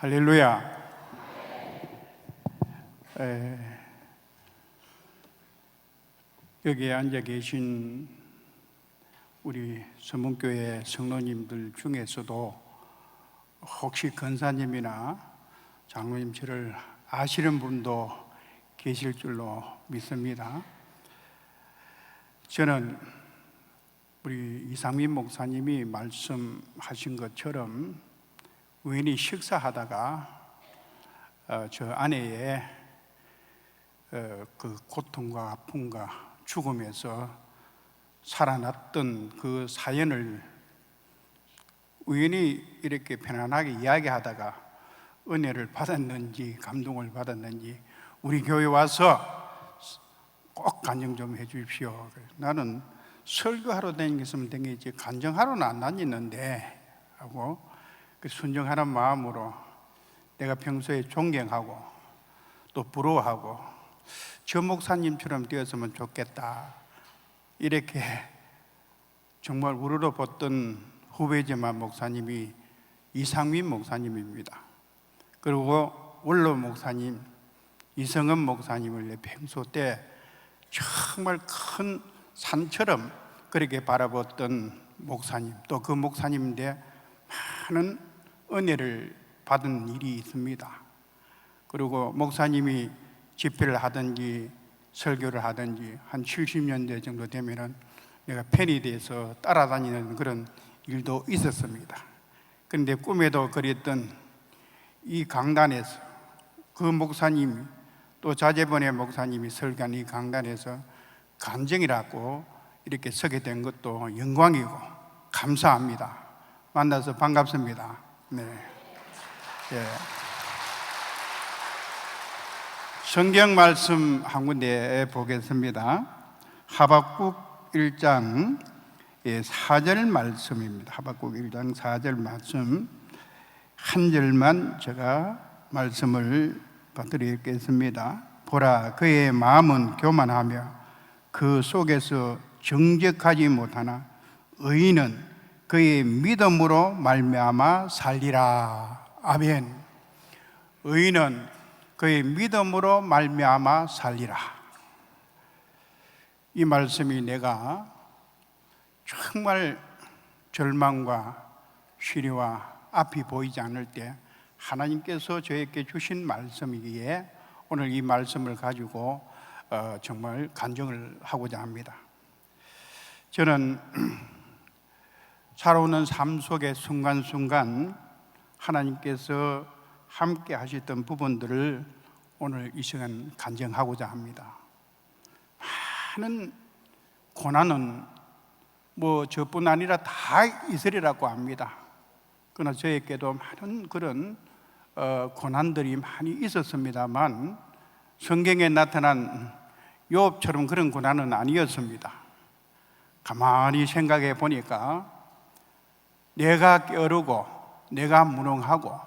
할렐루야. 여기에 앉아 계신 우리 서문교회 성도님들 중에서도 혹시 권사님이나 장로님 저를 아시는 분도 계실 줄로 믿습니다. 저는 우리 이상민 목사님이 말씀하신 것처럼 우연히 식사하다가 저 아내의 그 고통과 아픔과 죽음에서 살아났던 그 사연을 우연히 이렇게 편안하게 이야기하다가 은혜를 받았는지 감동을 받았는지 우리 교회 와서 꼭 간증 좀 해 주십시오. 나는 설교하러 다니겠으면 되겠지 간증하러는 안 다니는데 하고 순종하는 마음으로 내가 평소에 존경하고 또 부러워하고 저 목사님처럼 되었으면 좋겠다 이렇게 정말 우러러봤던 후배지만 목사님이 이상민 목사님입니다. 그리고 원로 목사님 이성은 목사님을 내 평소 때 정말 큰 산처럼 그렇게 바라봤던 목사님, 또 그 목사님인데 많은 은혜를 받은 일이 있습니다. 그리고 목사님이 집회를 하든지 설교를 하든지 한 70년대 정도 되면은 내가 팬이 돼서 따라다니는 그런 일도 있었습니다. 그런데 꿈에도 그랬던 이 강단에서 그 목사님 또 자제번의 목사님이 설교한 이 강단에서 간증이라고 이렇게 서게 된 것도 영광이고 감사합니다. 만나서 반갑습니다. 네. 예. 성경 말씀 한 군데 보겠습니다. 하박국 1장 4절 말씀입니다. 하박국 1장 4절 말씀 한 절만 제가 말씀을 드리겠습니다. 보라, 그의 마음은 교만하며 그 속에서 정직하지 못하나 의인은 그의 믿음으로 말미암아 살리라. 아멘. 의인은 그의 믿음으로 말미암아 살리라. 이 말씀이 내가 정말 절망과 시리와 앞이 보이지 않을 때 하나님께서 저에게 주신 말씀이기에 오늘 이 말씀을 가지고 정말 간증을 하고자 합니다. 저는 살아오는 삶 속의 순간순간 하나님께서 함께 하셨던 부분들을 오늘 이 시간 간증하고자 합니다. 많은 고난은 저뿐 아니라 다 있으리라고 합니다. 그러나 저에게도 많은 그런 고난들이 많이 있었습니다만 성경에 나타난 욥처럼 그런 고난은 아니었습니다. 가만히 생각해 보니까 내가 게으르고 내가 무능하고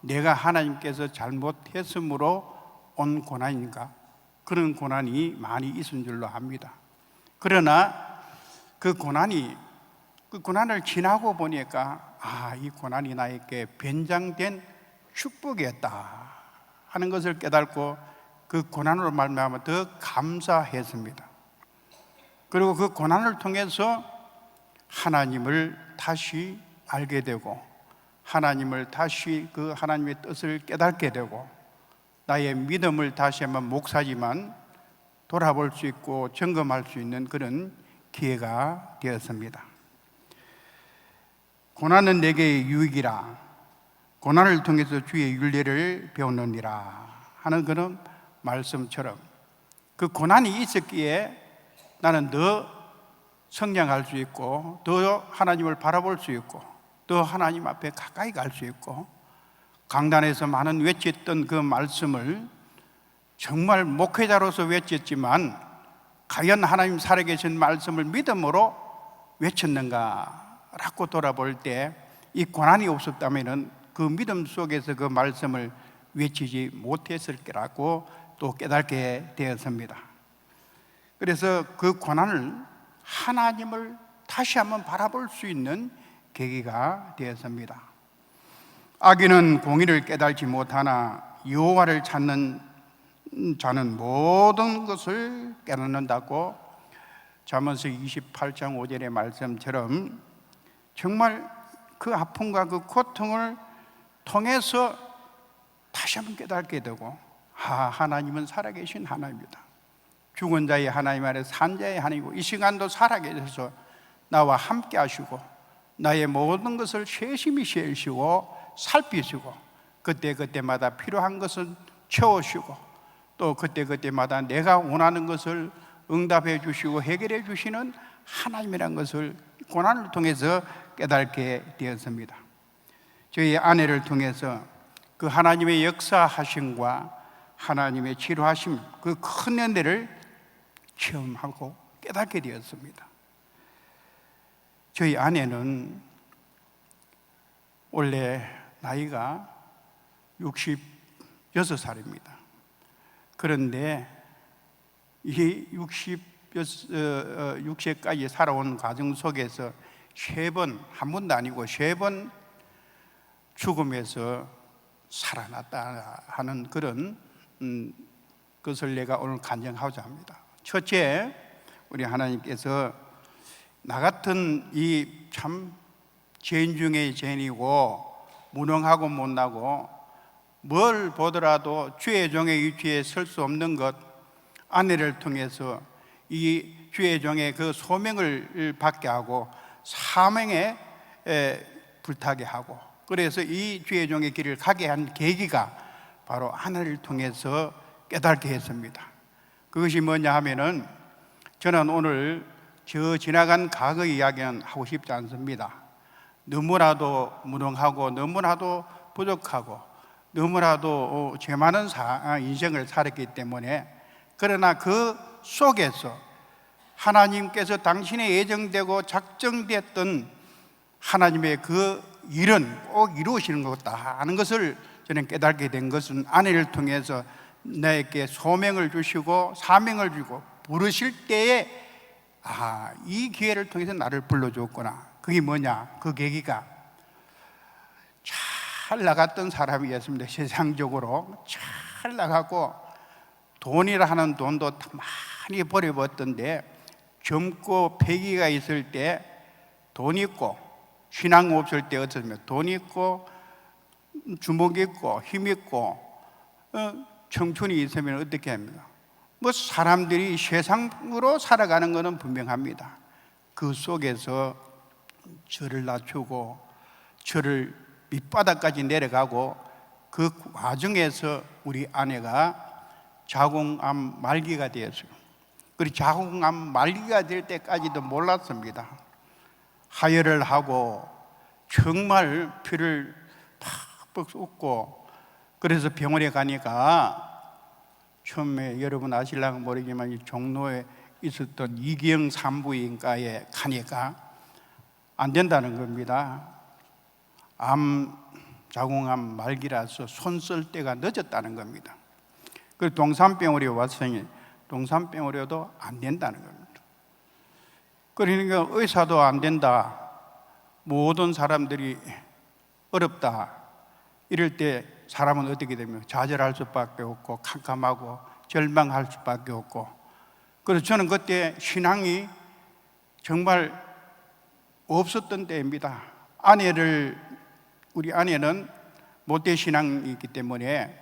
내가 하나님께서 잘못했으므로 온 고난인가? 그런 고난이 많이 있은 줄로 압니다. 그러나 그 고난을 지나고 보니까 이 고난이 나에게 변장된 축복이었다 하는 것을 깨닫고 그 고난으로 말미암아 더 감사했습니다. 그리고 그 고난을 통해서 하나님을 다시 알게 되고 하나님을 다시 그 하나님의 뜻을 깨닫게 되고 나의 믿음을 다시 한번 목사지만 돌아볼 수 있고 점검할 수 있는 그런 기회가 되었습니다. 고난은 내게 유익이라 고난을 통해서 주의 윤리를 배우느니라 하는 그런 말씀처럼 그 고난이 있었기에 나는 더 성장할 수 있고 더 하나님을 바라볼 수 있고 더 하나님 앞에 가까이 갈 수 있고 강단에서 많은 외쳤던 그 말씀을 정말 목회자로서 외쳤지만 과연 하나님 살아계신 말씀을 믿음으로 외쳤는가라고 돌아볼 때 이 고난이 없었다면 그 믿음 속에서 그 말씀을 외치지 못했을 거라고 또 깨닫게 되었습니다. 그래서 그 고난을 하나님을 다시 한번 바라볼 수 있는 계기가 되었습니다. 악인은 공의를 깨달지 못하나 여호와를 찾는 자는 모든 것을 깨닫는다고 잠언서 28장 5절의 말씀처럼 정말 그 아픔과 그 고통을 통해서 다시 한번 깨닫게 되고, 하나님은 살아계신 하나님이다. 죽은 자의 하나님 아래 산 자의 하나님이고, 이 시간도 살아계셔서 나와 함께 하시고 나의 모든 것을 세심히 세우시고 살피시고 그때그때마다 필요한 것은 채우시고 또 그때그때마다 내가 원하는 것을 응답해 주시고 해결해 주시는 하나님이라는 것을 고난을 통해서 깨닫게 되었습니다. 저희 아내를 통해서 그 하나님의 역사하심과 하나님의 치료하심, 그 큰 은혜를 체험하고 깨닫게 되었습니다. 저희 아내는 원래 나이가 66살입니다. 그런데 이 60세까지 살아온 과정 속에서 한 번도 아니고 세 번 죽음에서 살아났다 하는 그런 것을 내가 오늘 간증하고자 합니다. 첫째, 우리 하나님께서 나 같은 이 참 죄인 중에 죄인이고 무능하고 못나고 뭘 보더라도 주의 종의 위치에 설 수 없는 것, 아내를 통해서 이 주의 종의 그 소명을 받게 하고 사명에 불타게 하고, 그래서 이 주의 종의 길을 가게 한 계기가 바로 아내를 통해서 깨닫게 했습니다. 그것이 뭐냐 하면은, 저는 오늘 저 지나간 과거 이야기는 하고 싶지 않습니다. 너무나도 무능하고 너무나도 부족하고 너무나도 죄 많은 인생을 살았기 때문에, 그러나 그 속에서 하나님께서 당신의 예정되고 작정됐던 하나님의 그 일은 꼭 이루어지는 것이다 하는 것을 저는 깨닫게 된 것은, 아내를 통해서 나에게 소명을 주시고 사명을 주고 부르실 때에 이 기회를 통해서 나를 불러줬구나. 그게 뭐냐? 그 계기가 잘 나갔던 사람이었습니다. 세상적으로 잘 나가고 돈이라 하는 돈도 많이 버려봤던데, 젊고 패기가 있을 때 돈 있고 신앙 없을 때 어떻습니까? 돈 있고 주먹 있고 힘 있고 청춘이 있으면 어떻게 합니까? 뭐 사람들이 세상으로 살아가는 것은 분명합니다. 그 속에서 저를 낮추고 저를 밑바닥까지 내려가고, 그 과정에서 우리 아내가 자궁암 말기가 되었어요. 그리고 자궁암 말기가 될 때까지도 몰랐습니다. 하혈을 하고 정말 피를 팍팍 쏟고, 그래서 병원에 가니까 처음에 여러분 아실랑은 모르지만 이 종로에 있었던 이기영 산부인과에 가니까 안 된다는 겁니다. 자궁암 말기라서 손 쓸 때가 늦었다는 겁니다. 그리고 동산병원에 왔으니 동산병원에도 안 된다는 겁니다. 그러니까 의사도 안 된다, 모든 사람들이 어렵다, 이럴 때 사람은 어떻게 됩니까? 좌절할 수밖에 없고 캄캄하고 절망할 수밖에 없고. 그래서 저는 그때 신앙이 정말 없었던 때입니다. 우리 아내는 모태 신앙이기 때문에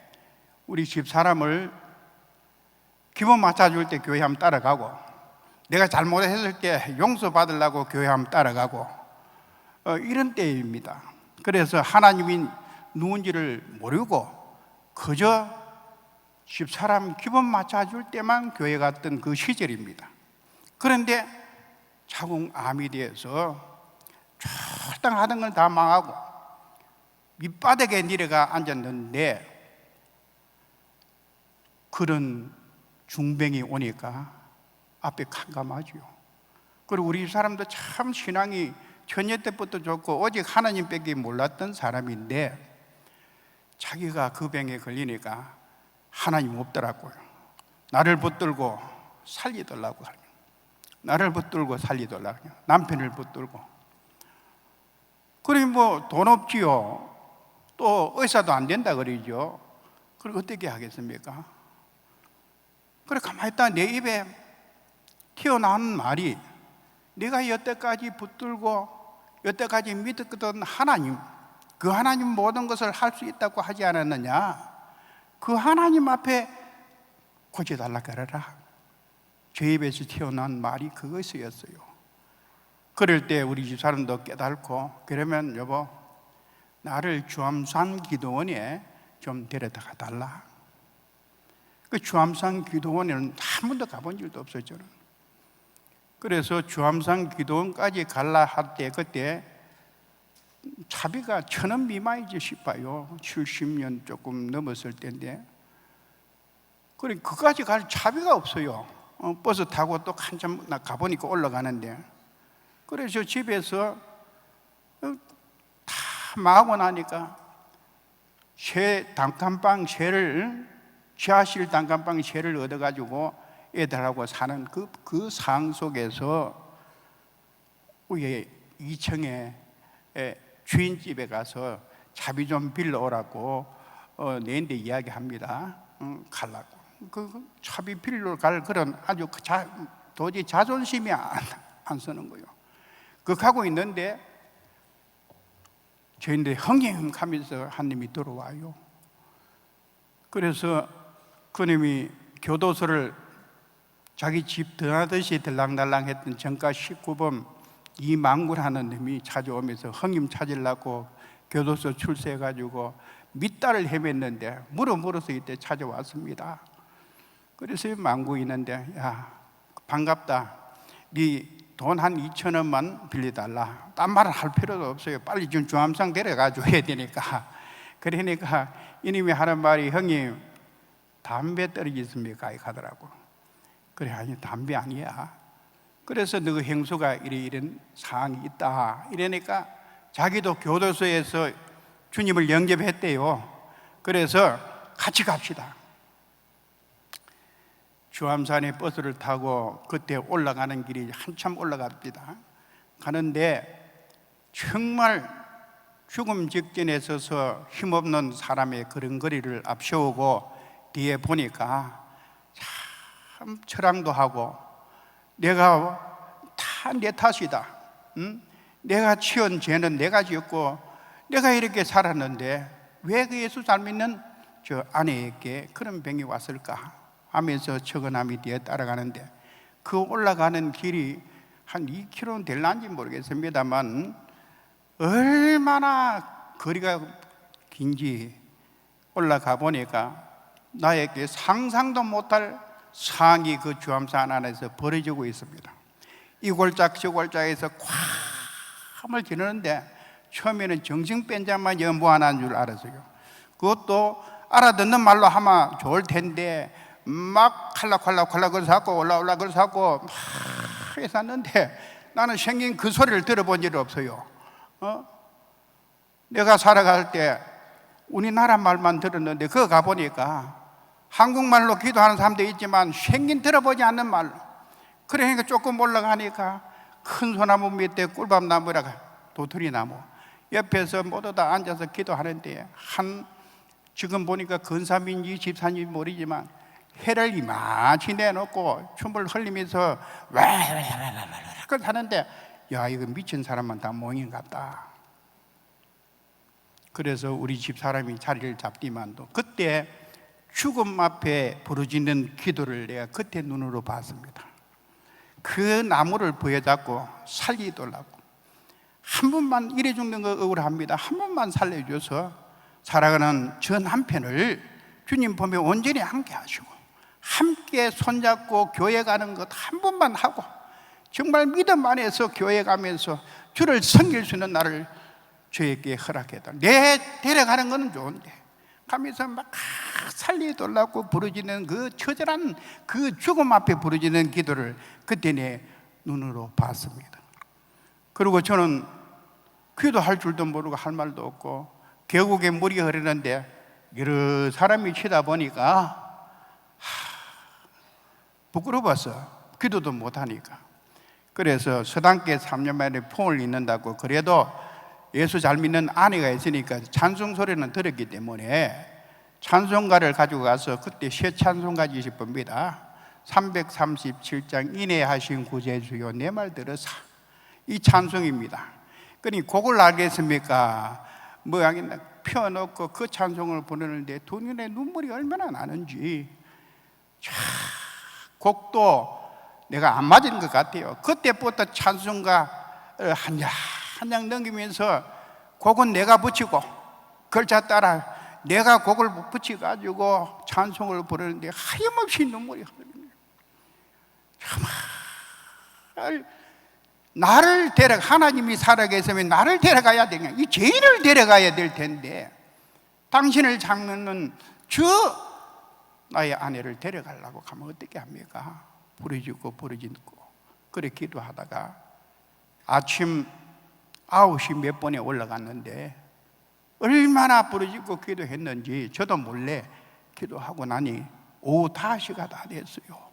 우리 집 사람을 기분 맞춰줄 때 교회 한번 따라가고, 내가 잘못했을 때 용서받으려고 교회 한번 따라가고, 이런 때입니다. 그래서 하나님이 누군지를 모르고 그저 집사람 기분 맞춰줄 때만 교회 갔던 그 시절입니다. 그런데 자궁암이 되어서 절당하던 걸 다 망하고 밑바닥에 내려가 앉았는데, 그런 중병이 오니까 앞에 캄캄하죠. 그리고 우리 사람도 참 신앙이 처녀 때부터 좋고 오직 하나님밖에 몰랐던 사람인데, 자기가 그 병에 걸리니까 하나님 없더라고요. 나를 붙들고 살리더라고. 나를 붙들고 살리더라고요. 남편을 붙들고. 그러니 뭐 돈 없지요. 또 의사도 안 된다 그러죠. 그럼 어떻게 하겠습니까? 그래 가만히 있다 내 입에 튀어나오는 말이 네가 여태까지 붙들고 여태까지 믿었던 하나님, 그 하나님 모든 것을 할 수 있다고 하지 않았느냐? 그 하나님 앞에 고쳐달라 그러라. 제 입에서 튀어나온 말이 그것이었어요. 그럴 때 우리 집사람도 깨닫고, 그러면 여보 나를 주암산 기도원에 좀 데려다가 달라. 그 주암산 기도원에는 한 번도 가본 적도 없어요 저는. 그래서 주암산 기도원까지 갈라 할 때 그때 차비가 1,000원 미만이지 싶어요. 70년 조금 넘었을 때인데, 그래 그까지 갈 차비가 없어요. 버스 타고 또 한참 가보니까 올라가는데, 그래서 집에서 다 마고 나니까 단칸방 쇠를, 지하실 단칸방 쇠를 얻어가지고 애들하고 사는 그 상 속에서 위에 2층에 주인집에 가서 차비 좀 빌려오라고 내한테 이야기합니다. 가려고. 그 차비 빌려 갈 그런 아주 도저히 자존심이 안 서는 거예요. 그 가고 있는데 저희들 흥행하면서 하나님이 들어와요. 그래서 그님이 교도소를 자기 집 드나듯이 들랑달랑 했던 정가 19번 이망구라는 놈이 찾아오면서 형님 찾으려고 교도소 출세해가지고 밑달을 헤맸는데 물어서 이때 찾아왔습니다. 그래서 망구 있는데, 야 반갑다, 네 돈 한 2,000원만 빌려달라. 딴 말을 할 필요도 없어요. 빨리 좀 주암상 데려가줘야 되니까. 그러니까 이님이 하는 말이, 형님 담배 떨어지십니까? 이렇게 하더라고. 그래, 아니 담배 아니야. 그래서 너 행수가 이런 사항이 있다 이러니까 자기도 교도소에서 주님을 영접했대요. 그래서 같이 갑시다. 주암산에 버스를 타고 그때 올라가는 길이 한참 올라갑니다. 가는데 정말 죽음 직전에 서서 힘없는 사람의 걸음걸이를 앞세우고 뒤에 보니까 참 철학도 하고, 내가 다 내 탓이다. 내가 지은 죄는 내가 지었고 내가 이렇게 살았는데 왜 그 예수 잘 믿는 저 아내에게 그런 병이 왔을까 하면서 처근함이 뒤에 따라가는데, 그 올라가는 길이 한 2km 될란지 모르겠습니다만 얼마나 거리가 긴지 올라가 보니까 나에게 상상도 못할 상이 그 주암산 안에서 벌어지고 있습니다. 이 골짝 저 골짝에서 콱을 지르는데 처음에는 정신 뺀 자만 연보하는 줄 알았어요. 그것도 알아듣는 말로 하면 좋을 텐데 막 칼락칼락 그래서 하고 올라 그래서 하고 막 했었는데 나는 생긴 그 소리를 들어본 적이 없어요. 내가 살아갈 때 우리나라 말만 들었는데 그거 가보니까 한국말로 기도하는 사람도 있지만 생긴 들어보지 않는 말로. 그러니까 조금 올라가니까 큰 소나무 밑에 꿀밤나무라가 도토리나무 옆에서 모두 다 앉아서 기도하는데, 지금 보니까 근사민지 집사인지 모르지만 해를 이만치 내놓고 춤을 흘리면서 그걸 하는데, 야 이거 미친 사람만 다 모인 것 같다. 그래서 우리 집사람이 자리를 잡디만도 그때 죽음 앞에 부르짖는 기도를 내가 그때 눈으로 봤습니다. 그 나무를 부여잡고 살리더라고. 한 번만 이래 죽는 거 억울합니다. 한 번만 살려줘서 살아가는 전 한편을 주님 보면 온전히 함께 하시고 함께 손잡고 교회 가는 것 한 번만 하고 정말 믿음 안에서 교회 가면서 주를 섬길 수 있는 나를 저에게 허락해달라. 내 데려가는 건 좋은데 가면서 막 살리더라고 부르짖는 그 처절한 그 죽음 앞에 부르짖는 기도를 그때 내 눈으로 봤습니다. 그리고 저는 기도할 줄도 모르고 할 말도 없고 계곡에 물이 흐르는데 여러 사람이 치다 보니까 부끄러워서 기도도 못하니까, 그래서 서당께 3년 만에 폰을 잊는다고 그래도 예수 잘 믿는 아내가 있으니까 찬송 소리는 들었기 때문에 찬송가를 가지고 가서 그때 새 찬송가 20번입니다. 337장 인내하신 구세주여 내 말 들으사, 이 찬송입니다. 그러니 곡을 알겠습니까? 모양이나 펴놓고 그 찬송을 부르는데 두 눈에 눈물이 얼마나 나는지, 곡도 내가 안 맞은 것 같아요. 그때부터 찬송가 한 장 넘기면서 곡은 내가 붙이고 글자 따라 내가 곡을 붙여가지고 찬송을 부르는데 하염없이 눈물이 흐르는 거예요. 나를 하나님이 살아계시면 나를 데려가야 되냐, 이 죄인을 데려가야 될 텐데 당신을 잡는 나의 아내를 데려가려고 하면 어떻게 합니까? 부르짖고 그래 기도하다가 아침 9시 몇 번에 올라갔는데 얼마나 부르짖고 기도했는지 저도 몰래 기도하고 나니 오후 5시가 다 됐어요.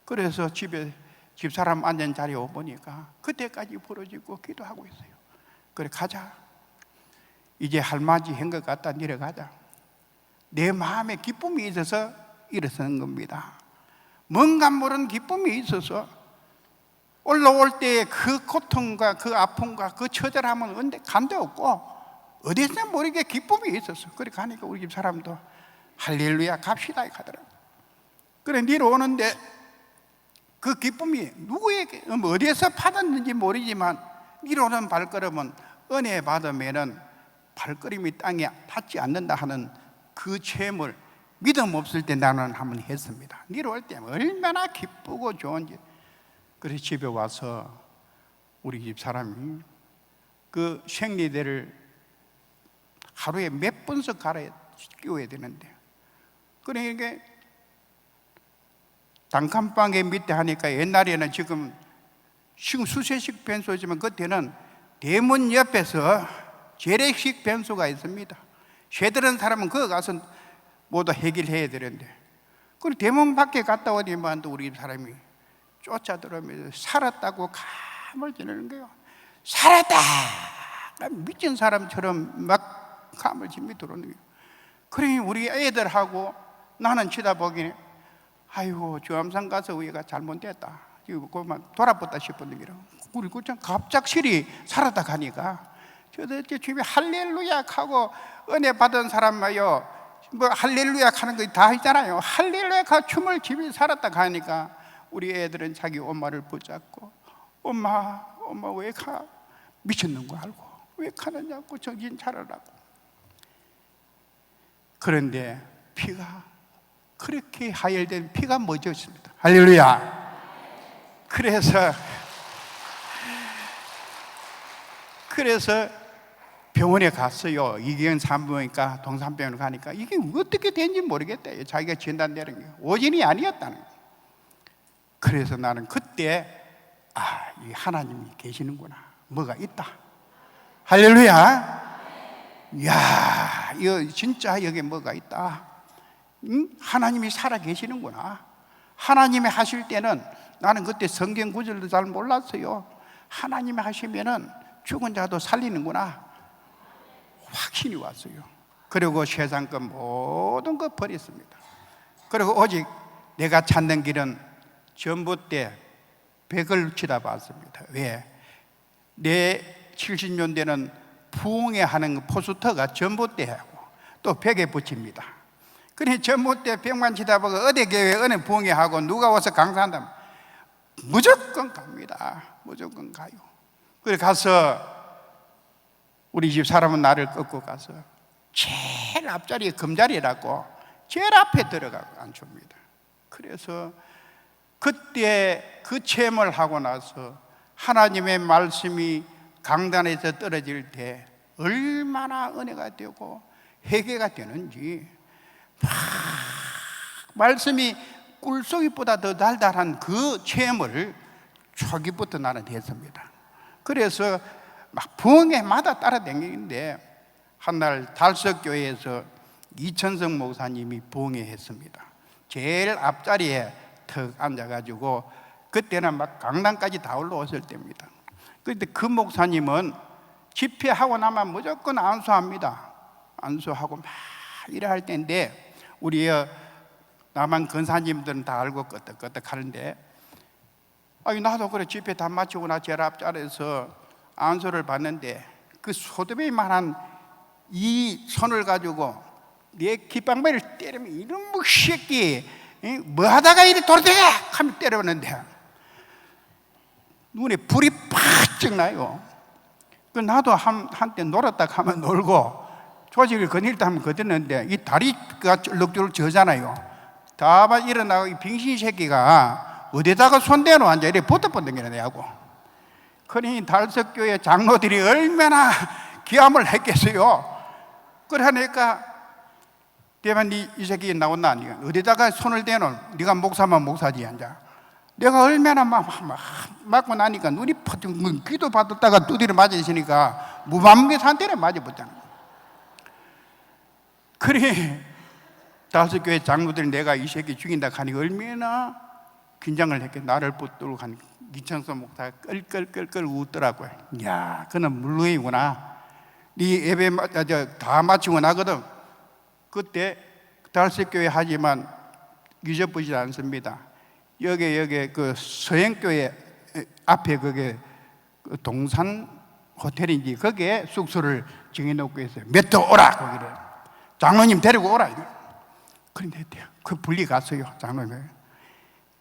그래서 집사람 앉은 자리에 오보니까 그때까지 부르짖고 기도하고 있어요. 그래 가자, 이제 할맞이 한 것 같다, 내려가자. 내 마음에 기쁨이 있어서 일어서는 겁니다. 뭔가 모르는 기쁨이 있어서 올라올 때 그 고통과 그 아픔과 그 처절함은 간데 없고 어디서 모르게 기쁨이 있었어. 그래 가니까 우리 집 사람도 할렐루야 갑시다 가더라고. 그래 내려오는데 그 기쁨이 누구에게 어디에서 받았는지 모르지만 내려오는 발걸음은 은혜 받으면은 발걸음이 땅에 닿지 않는다 하는 그 체험을 믿음 없을 때 나는 한번 했습니다. 내려올 때 얼마나 기쁘고 좋은지. 그래서 집에 와서 우리 집 사람이 그 생리대를 하루에 몇 번씩 끼워야 되는데, 그러니까 단칸방에 밑에 하니까 옛날에는 지금 수세식 변소지만 그때는 대문 옆에서 재래식 변소가 있습니다. 쇠들은 사람은 거기 가서 모두 해결해야 되는데, 그리고 대문 밖에 갔다 오니만 또 우리 사람이 쫓아들어오면서 살았다고 감을 지르는 거예요. 살았다! 미친 사람처럼 막 감을 지며 들어오는 거예요. 그러니 우리 애들하고 나는 쳐다보기에 아이고 주암산 가서 우리가 잘못됐다, 그만 돌아봤다 싶었는데, 우리 그냥 갑작스레 살았다 가니까 저도 집에 할렐루야 하고 은혜 받은 사람마요 뭐 할렐루야 하는 거 다 있잖아요. 할렐루야 하고 춤을 집에 살았다 가니까 우리 애들은 자기 엄마를 붙잡고 엄마 왜 가? 미쳤는 거 알고 왜 가느냐고 정신 차려라고. 그런데 피가 그렇게 하열된 피가 멎었습니다. 할렐루야. 그래서 병원에 갔어요. 이경 산부인과 동산병원에 가니까 이게 어떻게 된지 모르겠다. 자기가 진단되는 게 오진이 아니었다는 거예요. 그래서 나는 그때 이 하나님이 계시는구나, 뭐가 있다. 할렐루야. 이야, 이거 진짜 여기 뭐가 있다. 하나님이 살아 계시는구나. 하나님이 하실 때는 나는 그때 성경 구절도 잘 몰랐어요. 하나님이 하시면은 죽은 자도 살리는구나 확신이 왔어요. 그리고 세상 것 모든 것 버렸습니다. 그리고 오직 내가 찾는 길은 전봇대 100을 치다봤습니다. 왜? 내 70년대는 부흥회 하는 포스터가 전봇대하고 또 벽에 붙입니다. 그래 전봇대 100만 치다보고 어디 교회 어느 부흥회 하고 누가 와서 강사한다면 무조건 갑니다. 무조건 가요. 그래 가서 우리 집 사람은 나를 끌고 가서 제일 앞자리에 금자리라고 제일 앞에 들어가고 앉힙니다. 그래서 그때 그 체험을 하고 나서 하나님의 말씀이 강단에서 떨어질 때 얼마나 은혜가 되고 회개가 되는지, 말씀이 꿀송이보다 더 달달한 그 체험을 초기부터 나는 했습니다. 그래서 막 부흥회마다 따라다니는데 한날 달석교회에서 이천성 목사님이 부흥회 했습니다. 제일 앞자리에 턱 앉아가지고 그때는 막 강당까지 다 올라왔을 때입니다. 그런데 그 목사님은 집회하고 나면 무조건 안수합니다. 안수하고 막 이래 할 때인데, 우리 남한 근사님들은 다 알고 끄떡끄떡 하는데, 나도 그래 집회 다 마치고 나 제일 앞자리에서 안수를 받는데, 그 소두비만한 이 손을 가지고 내 귓방망이를 때리면, 이놈의 새끼 뭐 하다가 이리 돌아다가 하면 때려봤는데 눈에 불이 팍 나요. 나도 한때 놀았다 하면 놀고 조직을 거닐다 하면 거드는데, 이 다리가 쩔룩쩔룩 저잖아요. 다만 일어나고 이 빙신 새끼가 어디다가 손대놓고 앉아 이래 버떡버떡이나 내하고. 그러니 달석교회 장로들이 얼마나 기함을 했겠어요. 그러니까 대만 이 새끼 나온다. 어디다가 손을 대놓은, 네가 목사면 목사지 앉아. 내가 얼마나 맞고 나니까 눈이 퍼뜩, 귀도 받았다가 두드려 맞으시니까 무방무게 산대를 맞아봤잖아. 그래 달석교회 장로들이 내가 이 새끼 죽인다 하니까 얼마나 긴장을 했겠. 나를 붙들고 간 이창섭 목사가 끌끌끌끌 웃더라고요. 야, 그는 물론이구나. 네 예배 다 마치고 나거든. 그때 달석교회 하지만 잊어버리지 않습니다. 여기 그 서행교회 앞에 그게 동산 호텔인지 거기에 숙소를 정해놓고 있어요. 몇 도 오라 거기를 장로님 데리고 오라. 그런데 그 분리 갔어요. 장로님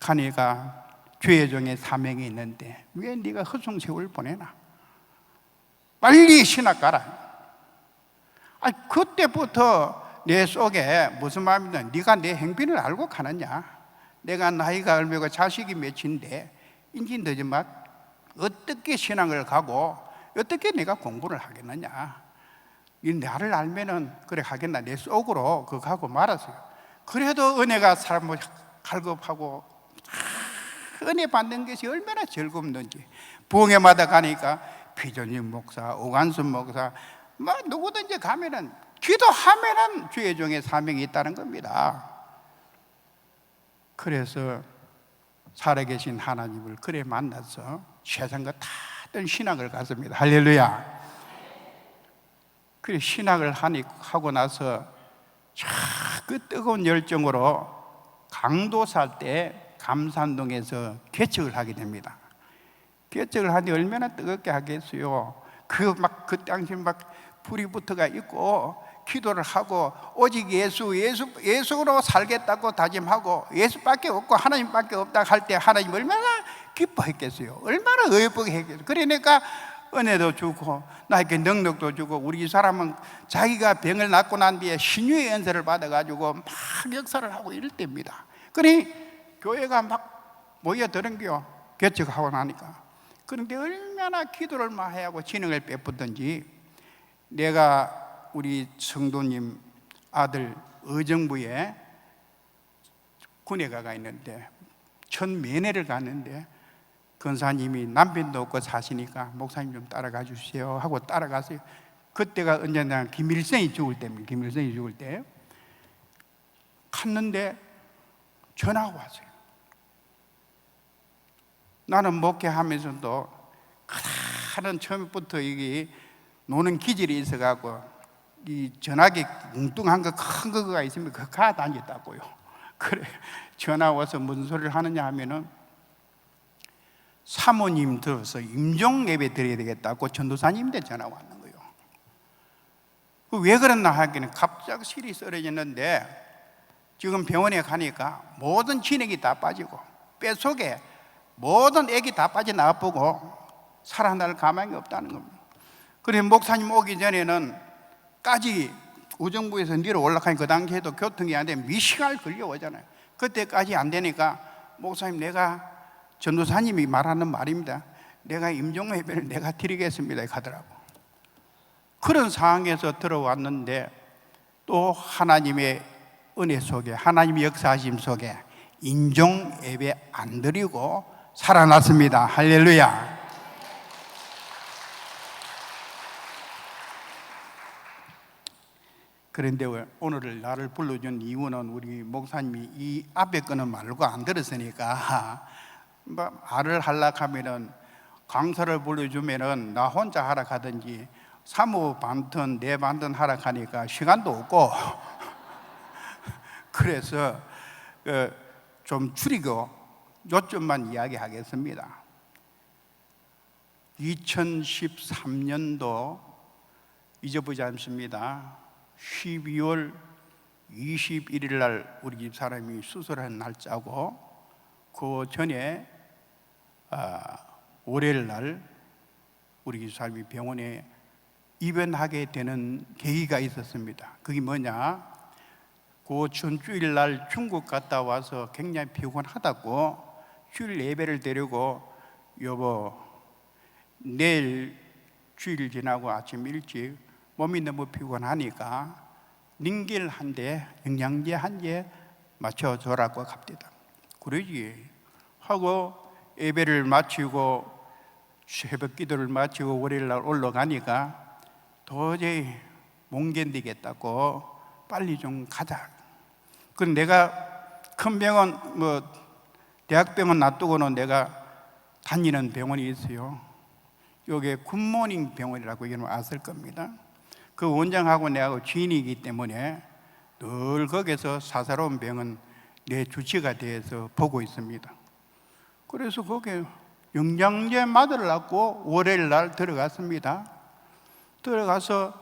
가니까 죄 중에 사명이 있는데 왜 네가 허송세월 보내나? 빨리 신학 가라. 그때부터 내 속에 무슨 마음이냐, 네가 내 행비를 알고 가느냐? 내가 나이가 얼마고 자식이 몇인데 인지 너지 막 어떻게 신앙을 가고 어떻게 내가 공부를 하겠느냐? 이 나를 알면은 그래 하겠나? 내 속으로 그거 하고 말았어요. 그래도 은혜가 사람을 갈급하고 은혜 받는 것이 얼마나 즐겁는지. 부흥회마다 가니까 피존님 목사, 오관순 목사, 누구든지 가면은 기도하면은 주의 종의 사명이 있다는 겁니다. 그래서 살아계신 하나님을 그래 만나서 세상과 다른 신학을 갔습니다. 할렐루야. 그래 신학을 하고 나서 그 뜨거운 열정으로 강도 살 때 감산동에서 개척을 하게 됩니다. 개척을 하니 얼마나 뜨겁게 하겠어요. 그 당시 불이 붙어가 있고 기도를 하고 오직 예수로 살겠다고 다짐하고 예수밖에 없고 하나님밖에 없다 할 때 하나님 얼마나 기뻐했겠어요. 얼마나 의복해 했겠어요. 그러니까 은혜도 주고 나에게 능력도 주고, 우리 사람은 자기가 병을 낫고 난 뒤에 신유의 연세를 받아가지고 막 역사를 하고 이럴 때입니다. 그러니 교회가 막 모여들은겨 개척하고 나니까. 그런데 얼마나 기도를 많이 하고 진흥을 베푸든지, 내가 우리 성도님 아들 의정부에 군에 가 있는데 첫 면회를 갔는데 권사님이 남편도 없고 사시니까 목사님 좀 따라가 주세요 하고 따라갔어요. 그때가 언제나 김일성이 죽을 때입니다. 김일성이 죽을 때 갔는데 전화가 왔어요. 나는 목회하면서도 하는 처음부터 이게 노는 기질이 있어갖고 이 전화기 뭉뚱한 거 큰 거가 있으면 그거 가 다녔다고요. 그래 전화 와서 무슨 소리를 하느냐 하면은 사모님 들어서 임종 예배 드려야 되겠다고 전도사님한테 전화 왔는 거예요. 왜 그랬나 하기는 갑자기 실이 쓰러졌는데 지금 병원에 가니까 모든 진액이 다 빠지고 뱃속에 모든 액이 다 빠져나와보고 살아날 가망이 없다는 겁니다. 그래 목사님 오기 전에는 까지 우정부에서 내려 올라가니 그 당시에도 교통이 안 되면 미시간 걸려오잖아요. 그때까지 안 되니까 목사님 내가 전도사님이 말하는 말입니다. 내가 임종 예배를 내가 드리겠습니다 하더라고. 그런 상황에서 들어왔는데 또 하나님의 은혜 속에 하나님의 역사하심 속에 임종 예배 안 드리고 살아났습니다. 할렐루야. 그런데 오늘 나를 불러준 이유는 우리 목사님이 이 앞에 거는 말고 안 들었으니까 말을 하려고 하면은 강사를 불러주면은 나 혼자 하라 하든지 3호 반턴, 4반턴 하락하니까 시간도 없고 그래서 좀 줄이고 요점만 이야기하겠습니다. 2013년도 잊어보지 않습니다. 12월 21일 날 우리 집 사람이 수술한 날짜고, 그 전에 월요일 날 우리 집 사람이 병원에 입원하게 되는 계기가 있었습니다. 그게 뭐냐, 그 전주일 날 중국 갔다 와서 굉장히 피곤하다고 주일 예배를 드리고, 여보 내일 주일 지나고 아침 일찍 몸이 너무 피곤하니까 링겔 한 대, 영양제 한 개 맞춰줘라고 갑니다. 그러지 하고 예배를 마치고 새벽 기도를 마치고 월요일 날 올라가니까 도저히 못 견디겠다고 빨리 좀 가자. 그럼 내가 큰 병원, 대학병원 놔두고는 내가 다니는 병원이 있어요. 여기 굿모닝 병원이라고 여러분 아실 겁니다. 그 원장하고 내하고 지인이기 때문에 늘 거기서 사사로운 병은 내 주치가 돼서 보고 있습니다. 그래서 거기에 영양제 맞으려고 월요일 날 들어갔습니다. 들어가서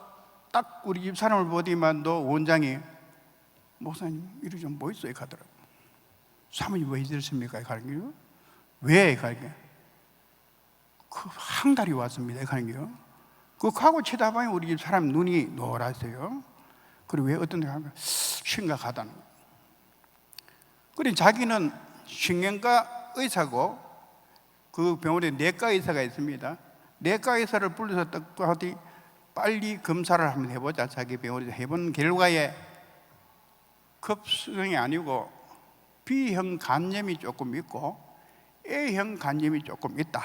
딱 우리 집 사람을 보더니만도 원장이 목사님 이리 좀 보이소요 가더라고요. 사모님 왜 이러십니까? 가는게요. 왜 가는게? 한 달이 왔습니다. 가는게요. 그 가고 치다 보니 우리 집 사람 눈이 노랗어요. 그리고 왜 어떤 데가 심각하다는 거예요. 그래 자기는 신경과 의사고 그 병원에 내과 의사가 있습니다. 내과 의사를 불러서 어디 빨리 검사를 한번 해보자. 자기 병원에서 해본 결과에 급성이 아니고 B형 간염이 조금 있고 A형 간염이 조금 있다.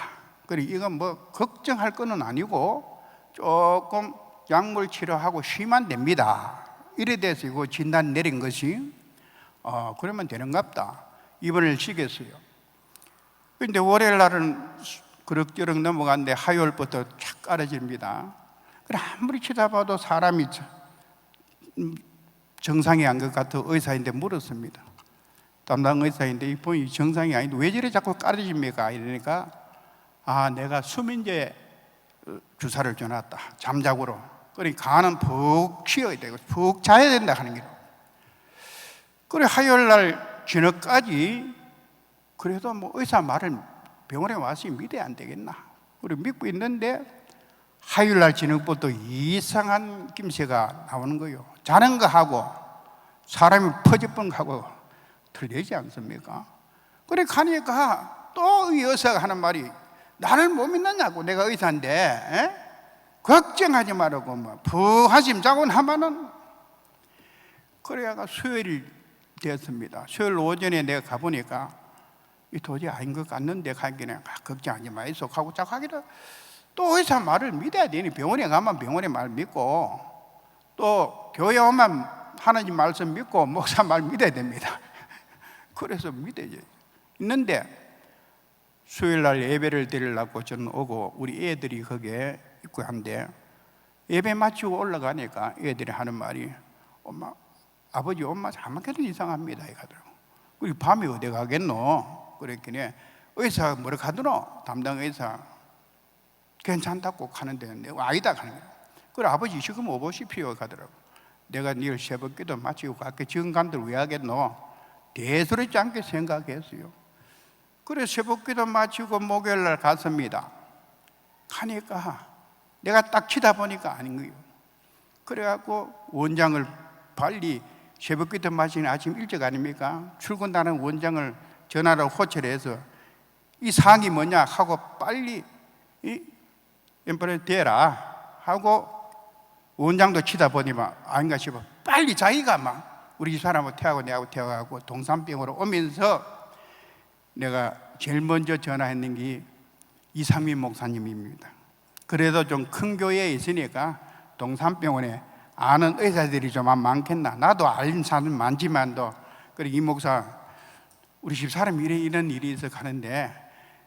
그래 이건 뭐 걱정할 거는 아니고 조금 약물 치료하고 쉬면 됩니다. 이래 돼서 이거 진단 내린 것이 그러면 되는갑다. 입원을 시켰어요. 근데 월요일 날은 그럭저럭 넘어갔는데 화요일부터 쫙 깔아집니다. 그래 아무리 쳐다봐도 사람이 정상이 아닌 것 같아 의사인데 물었습니다. 담당 의사인데 이 본이 정상이 아닌데 왜 저래 자꾸 깔아집니까? 이러니까 내가 수면제 주사를 줘놨다. 잠자고로. 그러니까 간은 푹 쉬어야 되고 푹 자야 된다 하는 게로. 그래 화요일 날 저녁까지 그래도 뭐 의사 말을 병원에 와서 믿어야 안 되겠나. 그래 믿고 있는데 화요일 날 저녁부터 이상한 김새가 나오는 거예요. 자는 거 하고 사람이 퍼져본 거 하고 틀리지 않습니까? 그래 가니까 또 이 의사가 하는 말이 나를 못 믿느냐고. 내가 의사인데 걱정하지 말라고 푹 하심 자고 하면은. 그래가 수요일이 되었습니다. 수요일 오전에 내가 가보니까 이 도저히 아닌 것 같는데 가기는 걱정하지 마이소 하고 짝 하기를 또 의사 말을 믿어야 되니 병원에 가면 병원의 말 믿고 또 교회 오면 하나님 말씀 믿고 목사 말 믿어야 됩니다. 그래서 믿어야지. 있는데 수요일 날 예배를 드리려고 저는 오고 우리 애들이 거기에 있고 한데 예배 마치고 올라가니까 애들이 하는 말이 엄마, 아버지 엄마 잠깐도 이상합니다 이가더라고. 우리 밤에 어디 가겠노? 그랬더니 의사가 뭐라 하더노? 담당 의사 괜찮다고 하는데 내가 아니다 하는 거야. 그래 아버지 지금 오보십시오 가더라고. 내가 내일 새벽기도 마치고 갈게. 지금 간들 왜 하겠노? 대수롭지 않게 생각했어요. 그래 새벽기도 마치고 목요일 날 갔습니다. 가니까 내가 딱 치다 보니까 아닌 거예요. 그래갖고 원장을 빨리 새벽기도 마치는 아침 일찍 아닙니까? 출근하는 원장을 전화로 호출해서 이 사항이 뭐냐 하고 빨리 엠프를 대라 하고 원장도 치다 보니만 아닌가 싶어 빨리 자기가 막 우리 집 사람하고 태하고 내하고 태워가고 동산병으로 오면서 내가 제일 먼저 전화했는 게 이상민 목사님입니다. 그래도 좀 큰 교회에 있으니까 동산병원에 아는 의사들이 좀 많겠나. 나도 알는 사람 많지만도 그래 이 목사 우리 집 사람이 이런 일이 있어 가는데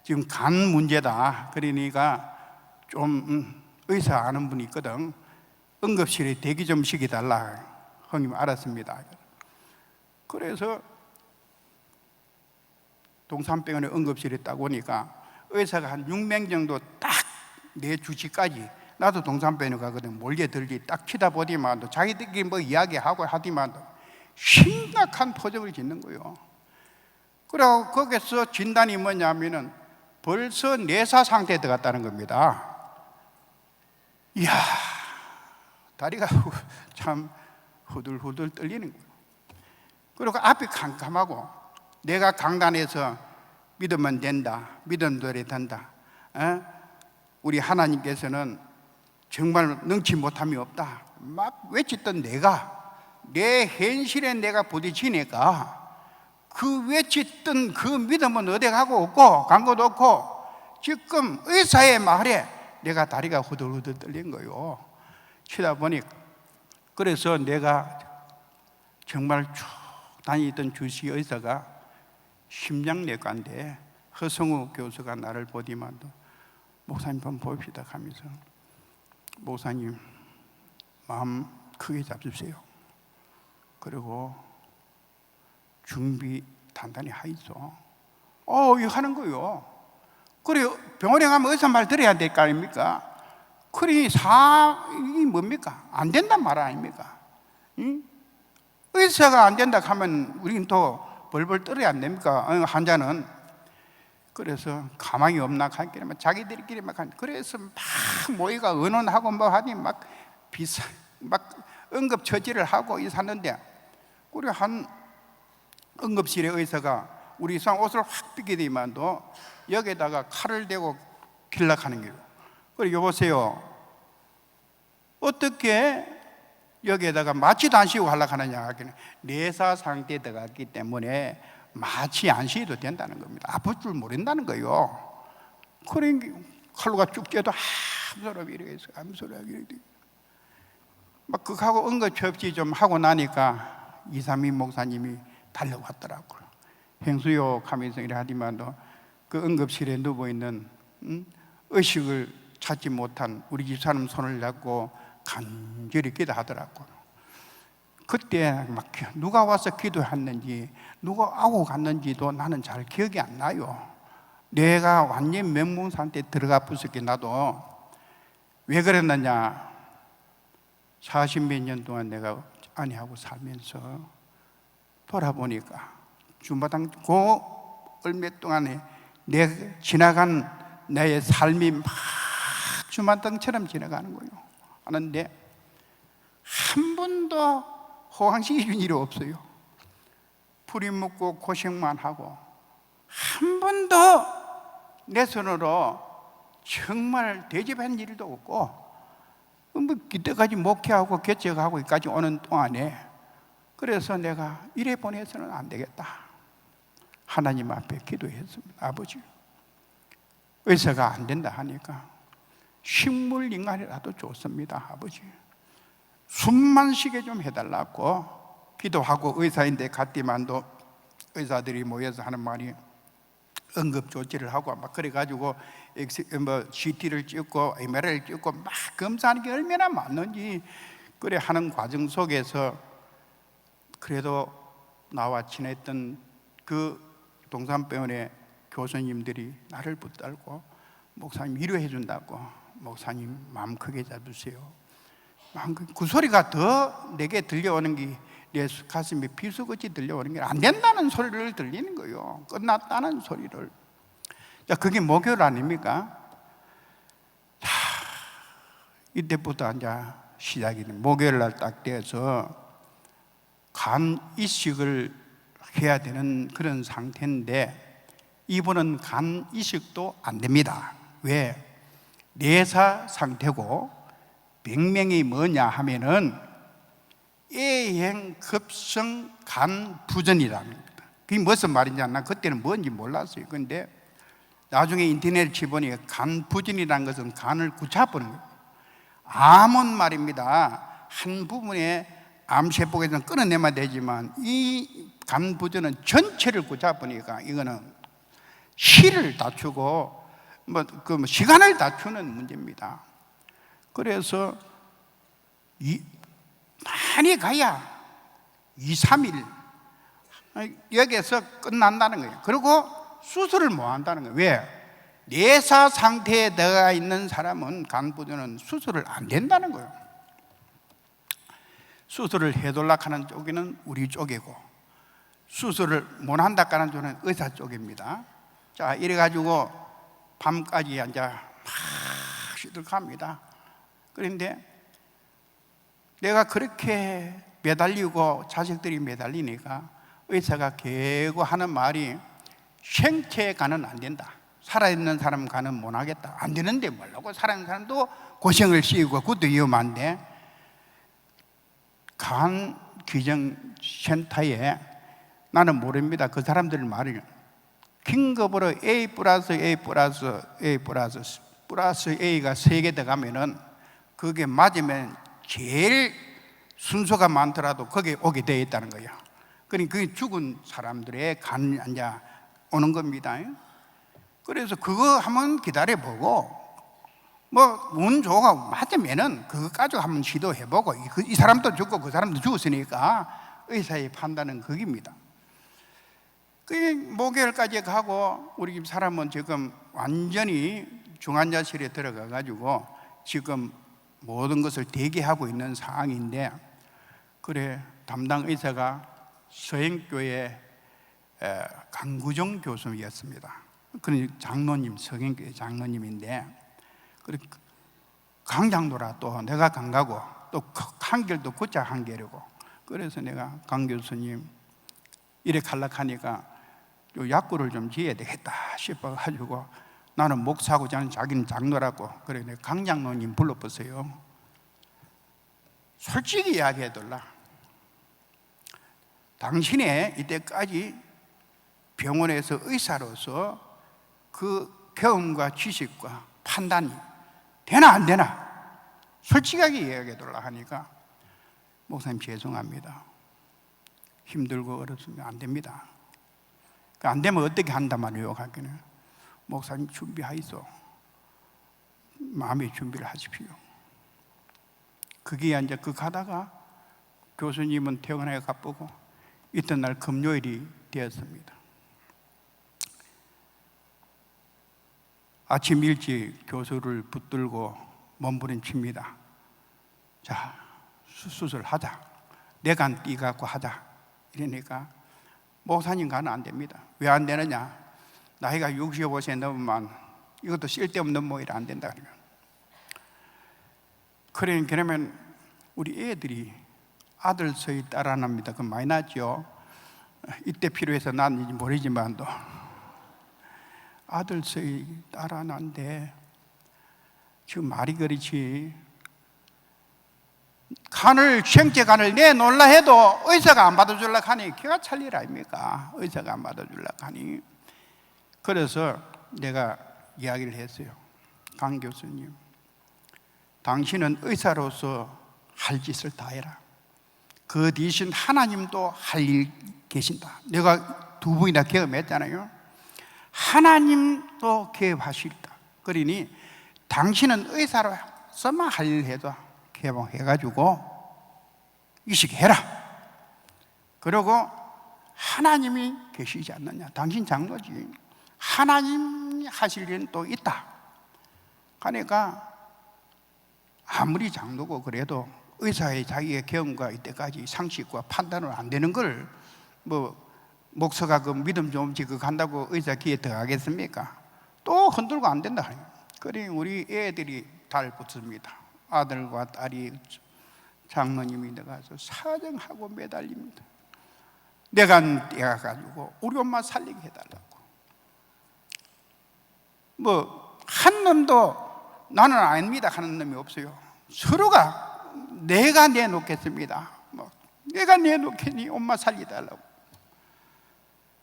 지금 간 문제다. 그러니까 좀 의사 아는 분이 있거든. 응급실에 대기 좀 시켜달라. 형님 알았습니다. 그래서 동산병원에 응급실에 딱 오니까 의사가 한 6명 정도 딱 내 주치까지, 나도 동산병원에 가거든. 몰려들지 딱 치다 보디만 자기들끼리 뭐 이야기하고 하디만 심각한 표정을 짓는 거예요. 그리고 거기서 진단이 뭐냐면은 벌써 내사 상태에 들어갔다는 겁니다. 이야, 다리가 참 후들후들 떨리는 거예요. 그리고 앞이 캄캄하고 내가 강단에서 믿으면 된다, 믿음대로 된다, 우리 하나님께서는 정말 능치 못함이 없다 막 외쳤던 내 현실에 내가 부딪히니까 그 외쳤던 그 믿음은 어디 가고 없고 간 것도 없고 지금 의사의 말에 내가 다리가 후들후들 떨린 거예요. 치다 보니까 그래서 내가 정말 쭉 다니던 주치 의사가 심장내과인데 허성우 교수가 나를 보디만도 목사님 한번 봅시다 하면서 목사님 마음 크게 잡으세요. 그리고 준비 단단히 하이소. 이거 하는 거요. 그래 병원에 가면 의사 말 들어야 될 거 아닙니까? 그러니 이게 뭡니까? 안 된단 말 아닙니까? 응? 의사가 안 된다 하면 우리는 또 벌벌 떨어야 안 됩니까? 환자는. 그래서 가망이 없나 하기는 자기들끼리 막 그래서 막 모이가 의논하고 뭐 하니 막 응급 처치를 하고 있었는데 우리 한 응급실의 의사가 우리 이상 옷을 확 삐게 되면도 여기에다가 칼을 대고 길락하는 거예요. 그래 여보세요, 어떻게 여기에다가 마취도 안 씌우고 하려고 하느냐 하기는 내사 상태에 들어갔기 때문에 마취 안 씌워도 된다는 겁니다. 아플 줄 모른다는 거예요. 그래 칼로가 쭉 째도 아무 소리 이렇게 해서 아무 소리 하기 막 그하고 응급처치 좀 하고 나니까 이삼희 목사님이 달려왔더라고요. 행수욕 하면서 이래 하지만도 그 응급실에 누워있는 의식을 찾지 못한 우리 집사람 손을 잡고 간절히 기도하더라고요. 그때 막 누가 와서 기도했는지 누가 하고 갔는지도 나는 잘 기억이 안 나요. 내가 완전 멘붕 상태에 들어가 부었게 나도. 왜 그랬느냐, 40몇 년 동안 내가 아내하고 살면서 돌아보니까 주마당 그 얼마 동안에 내 지나간 내 삶이 막 주마등처럼 지나가는 거예요. 하는데 한 번도 호강시켜 준 일이 없어요. 풀이 묻고 고생만 하고 한 번도 내 손으로 정말 대접한 일도 없고 뭐 그때까지 목회하고 개척하고 여기까지 오는 동안에 그래서 내가 이래 보내서는 안 되겠다. 하나님 앞에 기도했습니다. 아버지, 의사가 안 된다 하니까 식물인간이라도 좋습니다. 아버지, 숨만 쉬게 좀 해달라고 기도하고 의사인데 갔디만도 의사들이 모여서 하는 말이 응급조치를 하고 막 그래가지고 CT를 찍고 MRI를 찍고 막 검사하는 게 얼마나 많은지 그래 하는 과정 속에서 그래도 나와 친했던 그 동산병원의 교수님들이 나를 붙들고 목사님 위로해 준다고, 목사님 마음 크게 잡으세요. 그 소리가 더 내게 들려오는 게 내 가슴에 비수같이 들려오는 게 안 된다는 소리를 들리는 거예요. 끝났다는 소리를. 자, 그게 목요일 아닙니까? 자, 이때부터 이제 시작이 돼. 목요일 날 딱 돼서 간 이식을 해야 되는 그런 상태인데 이분은 간 이식도 안 됩니다. 왜? 내사 상태고 병명이 뭐냐 하면은 A행급성 간부전이라는 겁니다. 그게 무슨 말인지 나 그때는 뭔지 몰랐어요. 그런데 나중에 인터넷을 치보니 간부전이라는 것은 간을 굳혀버리는 거예요. 암은 말입니다, 한 부분에 암세포에서는 끊어내면 되지만 이 간부전은 전체를 굳혀버리니까 이거는 시를 다투고 시간을 다투는 문제입니다. 그래서 많이 가야 2, 3일 여기에서 끝난다는 거예요. 그리고 수술을 못 한다는 거예요. 왜? 내사 상태에 들어가 있는 사람은 간부들은 수술을 안 된다는 거예요. 수술을 해달라고 하는 쪽에는 우리 쪽이고, 수술을 못 한다고 하는 쪽은 의사 쪽입니다. 자, 이래가지고 밤까지 이제 막 시들갑니다. 그런데 내가 그렇게 매달리고 자식들이 매달리니까 의사가 계속 하는 말이 생체 간은 안 된다. 살아있는 사람 간은 못 하겠다. 안 되는데 뭐라고? 살아있는 사람도 고생을 씌우고 그것도 위험한데, 간 기증센터에 나는 모릅니다. 그 사람들 말을 긴급으로 A 플러스 A 플러스 A 플러스 플러스 A가 3개 들어가면은 그게 맞으면 제일 순서가 많더라도 거기에 오게 되어 있다는 거예요. 그러니까 그게 죽은 사람들의 간 이제 오는 겁니다. 그래서 그거 한번 기다려보고, 뭐 운 좋아 맞으면은 그거 가지고 한번 시도해보고, 이 사람도 죽고 그 사람도 죽었으니까 의사의 판단은 그겁니다. 그 목요일까지 가고, 우리 집 사람은 지금 완전히 중환자실에 들어가 가지고 지금 모든 것을 대기하고 있는 상황인데, 그래 담당 의사가 서행교회 강구정 교수였습니다. 그러니 장로님, 서행교회 장로님인데, 그래 강장로라 또 내가 강 가고 또 한결도 곧자 한결이고, 그래서 내가 강 교수님 이래 갈락하니까 요 약구를 좀 지어야 되겠다 싶어 가지고, 나는 목사고 자기는 장로라고, 그래 내가 강 장로님 불러보세요. 솔직히 이야기해둘라. 당신의 이때까지 병원에서 의사로서 그 경험과 지식과 판단이 되나 안 되나 솔직하게 이야기해달라 하니까, 목사님 죄송합니다. 힘들고 어렵습니다. 안 됩니다. 안 되면 어떻게 한단 말이에요. 하기는 목사님 준비하이소. 마음의 준비를 하십시오. 그게 이제 그 가다가 교수님은 퇴근해 가보고 이튿날 금요일이 되었습니다. 아침 일찍 교수를 붙들고 몸부림칩니다. 자, 수술하자. 내 간 띠갖고 하자. 이러니까 목사님 간은 안 됩니다. 왜 안 되느냐? 나이가 65세 넘으면 이것도 쓸데없는 모이라 안 된다. 그러면 우리 애들이 아들 서희 딸 안 합니다. 그건 많이 났죠. 이때 필요해서 났는지 모르지만도 아들 서희 딸 안 한데, 지금 말이 그렇지 간을 생체 간을 내놓으려 해도 의사가 안 받아주려고 하니 기가 찰 일 아닙니까? 의사가 안 받아주려고 하니. 그래서 내가 이야기를 했어요. 강 교수님, 당신은 의사로서 할 짓을 다 해라. 그 대신 하나님도 할 일 계신다. 내가 2번이나 경험했잖아요. 하나님도 개업하실다. 그러니 당신은 의사로서만 할 일 해도 개봉해가지고 이식해라. 그리고 하나님이 계시지 않느냐. 당신 장로지. 하나님이 하실 일은 또 있다. 그러니까 아무리 장로고 그래도 의사의 자기의 경험과 이때까지 상식과 판단을 안 되는 걸 뭐 목사가 그 믿음 좀 지고 간다고 의사 귀에 들어가겠습니까? 또 흔들고 안 된다. 그러니 우리 애들이 달 붙습니다. 아들과 딸이 장로님이 나가서 사정하고 매달립니다. 내가 가지고 우리 엄마 살리게 해달라고. 뭐 한 놈도 나는 아닙니다 하는 놈이 없어요. 서로가 내가 내놓겠습니다. 뭐 내가 내놓겠니 엄마 살리달라고.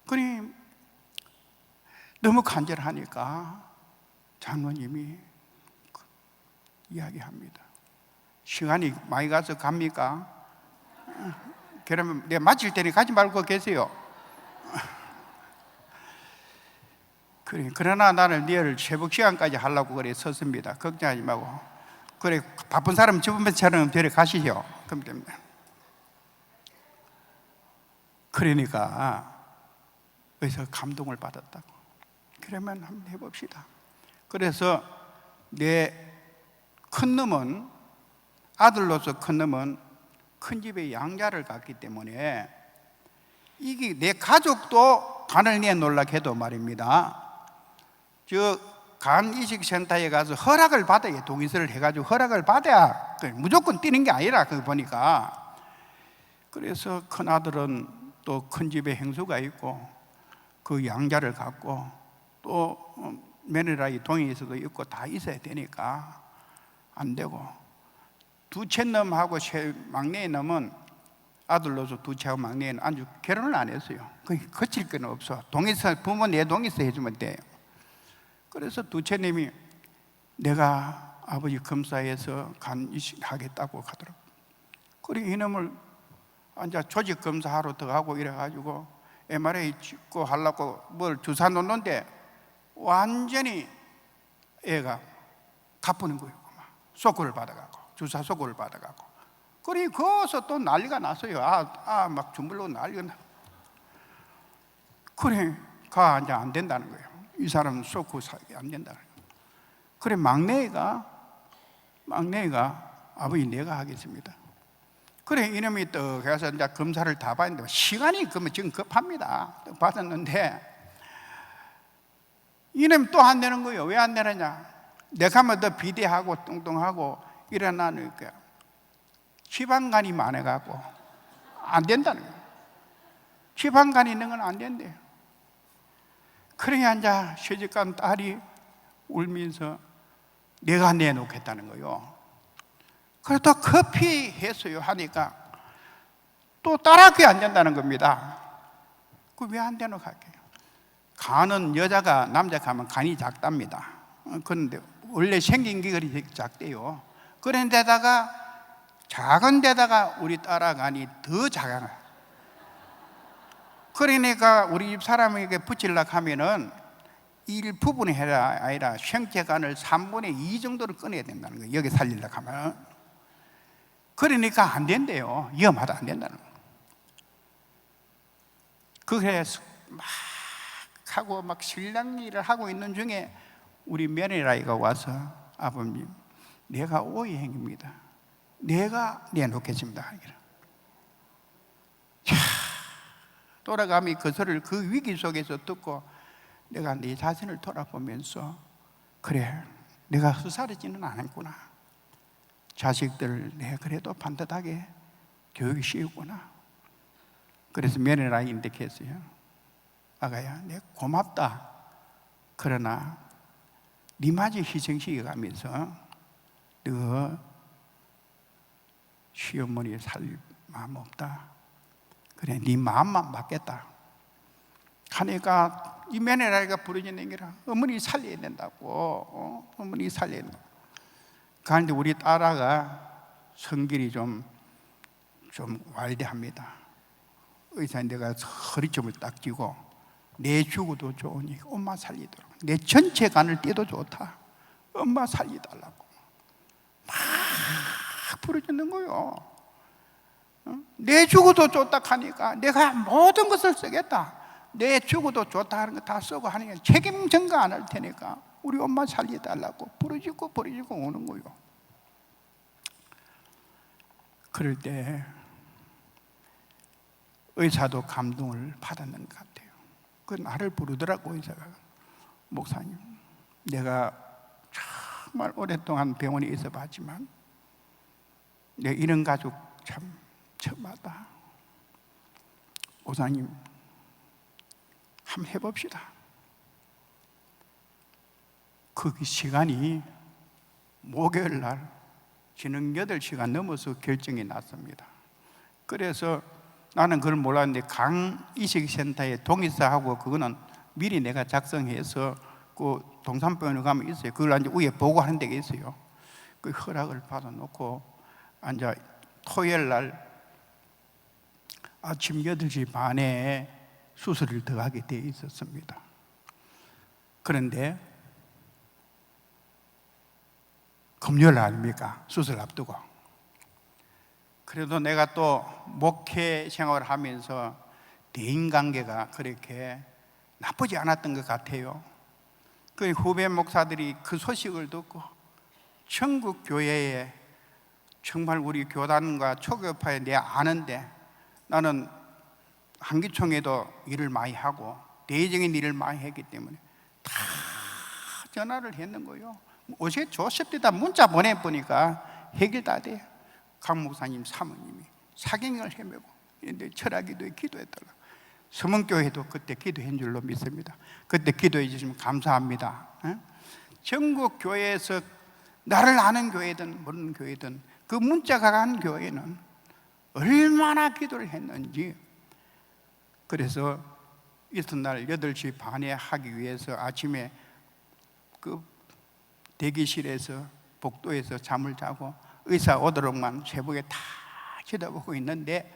그러니 너무 간절하니까 장로님이 이야기합니다. 시간이 많이 가서 갑니까? 그러면 내가 마칠 때니 가지 말고 계세요. 그러나 나는 내일 새벽 시간까지 하려고 그래 섰습니다. 걱정하지 말고. 그래, 바쁜 사람 주변처럼 데려가시죠. 그럼 됩니다. 그러니까 그래서 감동을 받았다고. 그러면 한번 해봅시다. 그래서 내 큰 놈은, 아들로서 큰 놈은 큰 집에 양자를 갖기 때문에 이게 내 가족도 간을 내놓으려고 해도 말입니다, 저 간이식센터에 가서 허락을 받아야, 동의서를 해가지고 허락을 받아야, 무조건 뛰는 게 아니라, 그거 보니까. 그래서 큰아들은 또 큰 집에 행수가 있고 그 양자를 갖고 또 며느라이 동의서도 있고 다 있어야 되니까 안 되고, 두째 놈하고 막내 놈은, 아들로서 두째하고 막내는 아주 결혼을 안 했어요. 거칠 건 없어. 동의서, 부모 내 동의서 해주면 돼요. 그래서 두째 놈이 내가 아버지 검사해서 간 이식하겠다고 하더라고. 그래 이놈을 앉아 조직 검사하러 들어가고 이래가지고 MRI 찍고 하려고 뭘 주사 놓는데 완전히 애가 가쁘는 거예요. 소크를 받아가고, 주사 소크를 받아가고. 그래 거기서 또 난리가 났어요. 막 주물러 난리가 나. 그래 가 이제 안 된다는 거예요. 이 사람은 소크 사기 안 된다는 거예요. 그래 막내가 아버지 내가 하겠습니다. 그래 이놈이 또 가서 이제 검사를 다 받는데 시간이 그러면 지금 급합니다. 받았는데 이놈이 또 안 되는 거예요. 왜 안 되느냐? 내가 하면 더 비대하고 뚱뚱하고 일어나니까 지방간이 많아가고 안 된다는 거예요. 지방간이 있는 건 안 된대요. 그러니 이제 시집간 딸이 울면서 내가 내놓겠다는 거예요. 그래 또 커피 했어요 하니까 또 딸학교에 안 된다는 겁니다. 그 왜 안 되노 할게요. 간은 여자가 남자 가면 간이 작답니다. 그런데 원래 생긴 게 그리 작대요. 그런데다가 작은 데다가 우리 딸아 간이 더 작아요. 그러니까 우리 집 사람에게 붙이려고 하면은 일부분이 아니라 생체간을 3분의 2 정도를 꺼내야 된다는 거예요. 여기 살리려고 하면. 그러니까 안 된대요. 위험하다, 안 된다는 거예요. 그래서 막 하고 막 신랑 일을 하고 있는 중에 우리 며느리가 와서 아버님 내가 오해행입니다. 내가 내놓겠습니다. 돌아가면 그 소리를 그 위기 속에서 듣고 내가 내 자신을 돌아보면서 그래 내가 후사르지는 않았구나. 자식들을 내가 그래도 반듯하게 교육이 쉬웠구나. 그래서 며느리랑 인덱했어요. 아가야 내가 고맙다. 그러나 니마저 희생시켜가면서 너 시어머니 살 마음 없다. 그래 네 마음만 받겠다 하니까 이 며느리가 부르짖는 게라 어머니 살려야 된다고. 어머니 살려야 된다고. 그런데 우리 딸아가 성질이 좀 와일드합니다. 의사인 내가 허리춤을 딱 쥐고 내 죽어도 좋으니 엄마 살리도록, 내 전체 간을 떼도 좋다, 엄마 살리달라고 막 부르짖는 거요. 내 죽어도 좋다 하니까 내가 모든 것을 쓰겠다, 내 죽어도 좋다 하는 거 다 쓰고 하니까 책임 전가 안 할 테니까 우리 엄마 살려달라고 부르짖고 오는 거요. 그럴 때 의사도 감동을 받았는 것 같아요. 그 나를 부르더라고. 의사가 목사님 내가 정말 오랫동안 병원에 있어 봤지만 내 이런 가족 참 처음하다. 목사님 한번 해봅시다. 그 시간이 목요일 날 저녁 8시가 넘어서 결정이 났습니다. 그래서 나는 그걸 몰랐는데 강이식센터에 동의서하고 그거는 미리 내가 작성해서 그 동산병원에 가면 있어요. 그걸 이제 위에 보고하는 데가 있어요. 그 허락을 받아놓고 이제 토요일 날 아침 8시 반에 수술을 들어가게 돼 있었습니다. 그런데 금요일 아닙니까? 수술 앞두고. 그래도 내가 또 목회 생활을 하면서 대인관계가 그렇게 나쁘지 않았던 것 같아요. 그 후배 목사들이 그 소식을 듣고 전국 교회에 정말 우리 교단과 초교파에 내가 아는데, 나는 한기총회도 일을 많이 하고 대외적인 일을 많이 했기 때문에 다 전화를 했는 거예요. 어제 조셉대다 문자 보내보니까 해결 다 돼요. 강 목사님 사모님이 사경을 헤매고 있는데 철학기도에 기도했더라. 서문교회도 그때 기도한 줄로 믿습니다. 그때 기도해 주시면 감사합니다. 전국 교회에서 나를 아는 교회든 모르는 교회든 그 문자가 간 교회는 얼마나 기도를 했는지. 그래서 이튿날 8시 반에 하기 위해서 아침에 그 대기실에서 복도에서 잠을 자고 의사 오도록만 새벽에 다 쳐다보고 있는데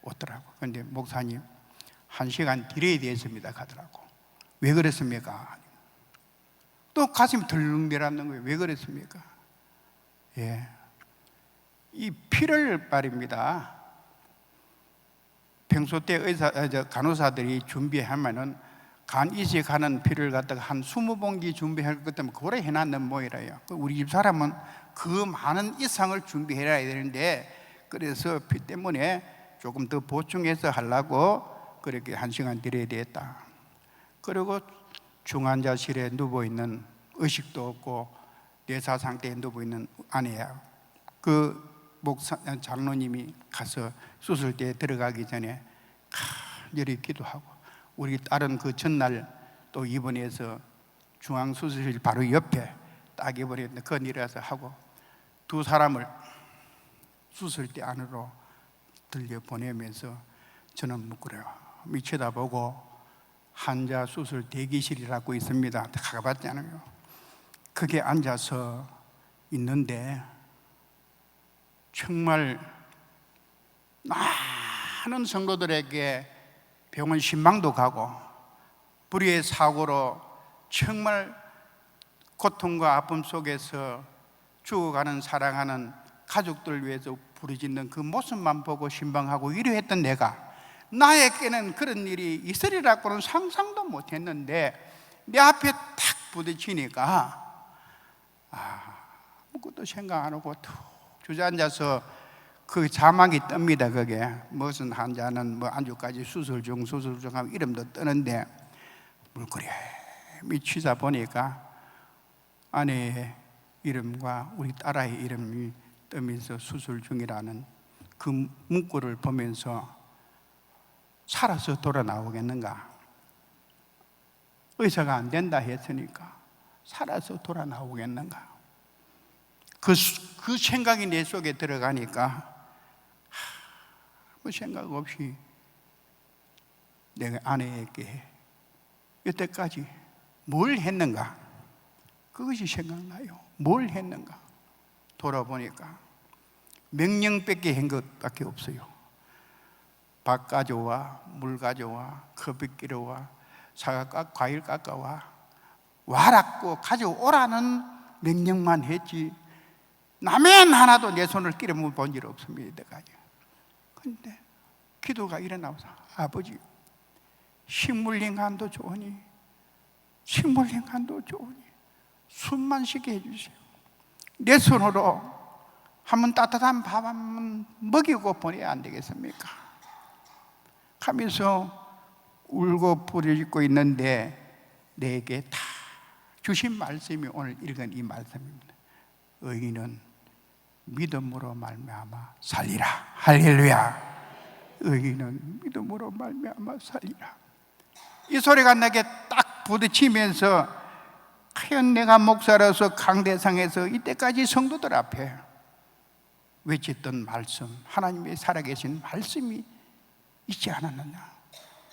오더라고. 그런데 목사님 1시간 딜레이 됐습니다 가더라고. 왜 그랬습니까? 또 가슴이 덜렁 내려앉는 거예요. 왜 그랬습니까? 예, 이 피를 말입니다. 평소 때 간호사들이 준비하면은 간 이식하는 피를 갖다가 한 20봉지 준비할 것 때문에 그거를 해놨는 모이라요. 우리 집 사람은 그 많은 이상을 준비해야 되는데, 그래서 피 때문에 조금 더 보충해서 하려고 그렇게 1시간 딜레이 됐다. 그리고 중환자실에 누워있는, 의식도 없고 뇌사 상태에 누워있는 아내야, 그 목사 장로님이 가서 수술대에 들어가기 전에 간절히 기도하고, 우리 딸은 그 전날 또 입원해서 중앙수술실 바로 옆에 딱 입원했는데 그 일어서 하고, 두 사람을 수술대 안으로 들려보내면서 저는 묻고요 미쳐다보고, 환자 수술 대기실이라고 있습니다. 가봤잖아요. 거기에 앉아서 있는데 정말 많은 성도들에게 병원 신방도 가고 불의의 사고로 정말 고통과 아픔 속에서 죽어가는 사랑하는 가족들을 위해서 부르짖는 그 모습만 보고 신방하고 위로했던 내가, 나에게는 그런 일이 있으리라고는 상상도 못했는데 내 앞에 탁 부딪히니까 아무것도 생각 안 하고 툭 주저앉아서 그 자막이 뜹니다. 그게 무슨 환자는 뭐 안주까지 수술 중 하면 이름도 뜨는데, 물끄러미 미치다 보니까 아내의 이름과 우리 딸아이의 이름이 뜨면서 수술 중이라는 그 문구를 보면서 살아서 돌아 나오겠는가? 의사가 안 된다 했으니까 살아서 돌아 나오겠는가? 그 생각이 내 속에 들어가니까 아무 생각 없이 내가 아내에게 여태까지 뭘 했는가? 그것이 생각나요. 뭘 했는가? 돌아보니까 명령밖에 한 것밖에 없어요. 밥 가져와, 물 가져와, 커피 끼러와, 사과 과일 깎아와, 와라고 가져오라는 명령만 했지 라면 하나도 내 손을 끼려 본 일 없습니다. 그런데 기도가 일어나서, 아버지 식물인간도 좋으니 식물인간도 좋으니 숨만 쉬게 해주세요. 내 손으로 한번 따뜻한 밥 한번 먹이고 보내야 안 되겠습니까? 하면서 울고 부르짖고 있는데 내게 다 주신 말씀이 오늘 읽은 이 말씀입니다. 의인은 믿음으로 말미암아 살리라. 할렐루야. 의인은 믿음으로 말미암아 살리라. 이 소리가 내게 딱 부딪히면서, 과연 내가 목사로서 강대상에서 이때까지 성도들 앞에 외쳤던 말씀, 하나님의 살아계신 말씀이 있지 않았느냐?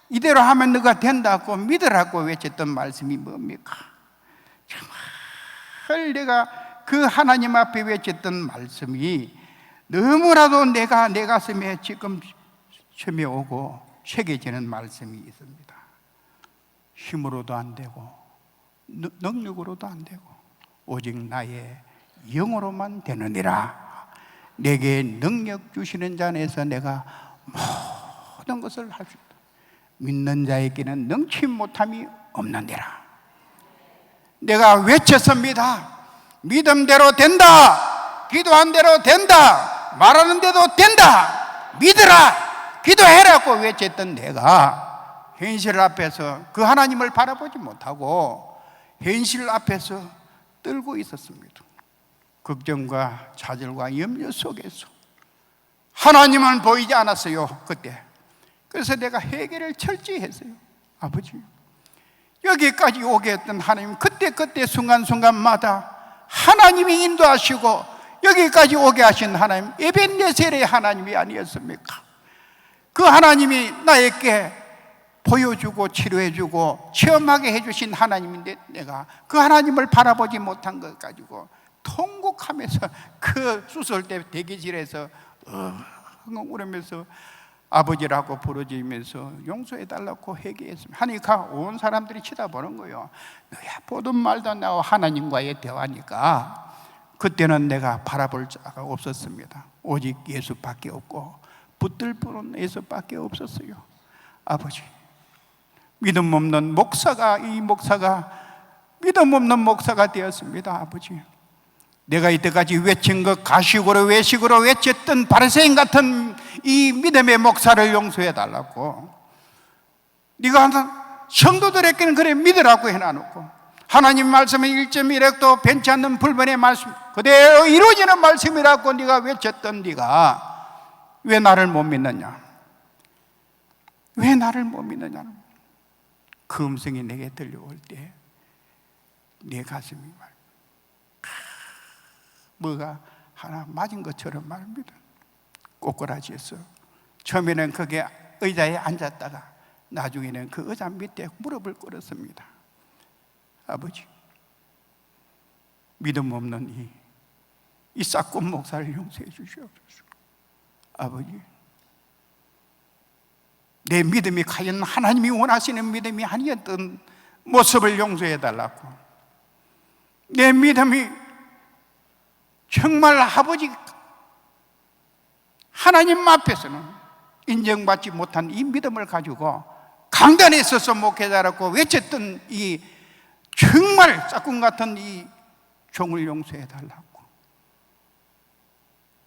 이대로 하면 너가 된다고 믿으라고 외쳤던 말씀이 뭡니까? 정말 내가 그 하나님 앞에 외쳤던 말씀이 너무나도 내 가슴에 지금 스며오고 새겨지는 말씀이 있습니다. 힘으로도 안 되고 능력으로도 안 되고 오직 나의 영으로만 되느니라. 내게 능력 주시는 자 안에서 내가 모든 것을 할 수 있다. 믿는 자에게는 능치 못함이 없느니라. 내가 외쳤습니다. 믿음대로 된다. 기도한 대로 된다. 말하는 대로 된다. 믿으라. 기도해라고 외쳤던 내가 현실 앞에서 그 하나님을 바라보지 못하고 현실 앞에서 떨고 있었습니다. 걱정과 좌절과 염려 속에서 하나님은 보이지 않았어요, 그때. 그래서 내가 회개를 철저히 했어요. 아버지, 여기까지 오게 했던 하나님, 그때 순간순간마다 하나님이 인도하시고 여기까지 오게 하신 하나님, 에벤네셀의 하나님이 아니었습니까? 그 하나님이 나에게 보여주고 치료해주고 체험하게 해주신 하나님인데 내가 그 하나님을 바라보지 못한 것 가지고 통곡하면서 그 수술대 대기실에서 울으면서 아버지라고 부르짖으면서 용서해달라고 회개했습니다. 하니까 온 사람들이 쳐다보는 거예요. 너야 보든 말든 나와 하나님과의 대화니까. 그때는 내가 바라볼 자가 없었습니다. 오직 예수밖에 없고 붙들 분은 예수밖에 없었어요. 아버지, 믿음 없는 목사가, 이 목사가 믿음 없는 목사가 되었습니다. 아버지, 내가 이때까지 외친 것, 가식으로 외식으로 외쳤던 바리새인 같은 이 믿음의 목사를 용서해 달라고. 네가 성도들에게는 그래 믿으라고 해놔놓고 하나님 말씀은 1.1획도 변치 않는 불변의 말씀 그대로 이루어지는 말씀이라고 네가 외쳤던 네가 왜 나를 못 믿느냐? 왜 나를 못 믿느냐? 그 음성이 내게 들려올 때 내 가슴이 뭐가 하나 맞은 것처럼 말입니다. 꼬꾸라지에서 처음에는 거기에 의자에 앉았다가 나중에는 그 의자 밑에 무릎을 꿇었습니다. 아버지, 믿음 없는 이 싹군 목사를 용서해 주시옵소서. 아버지, 내 믿음이 과연 하나님이 원하시는 믿음이 아니었던 모습을 용서해 달라고. 내 믿음이 정말 아버지 하나님 앞에서는 인정받지 못한 이 믿음을 가지고 강단에 서서 목회자라고 외쳤던 이 정말 짝꿍 같은 이 종을 용서해 달라고.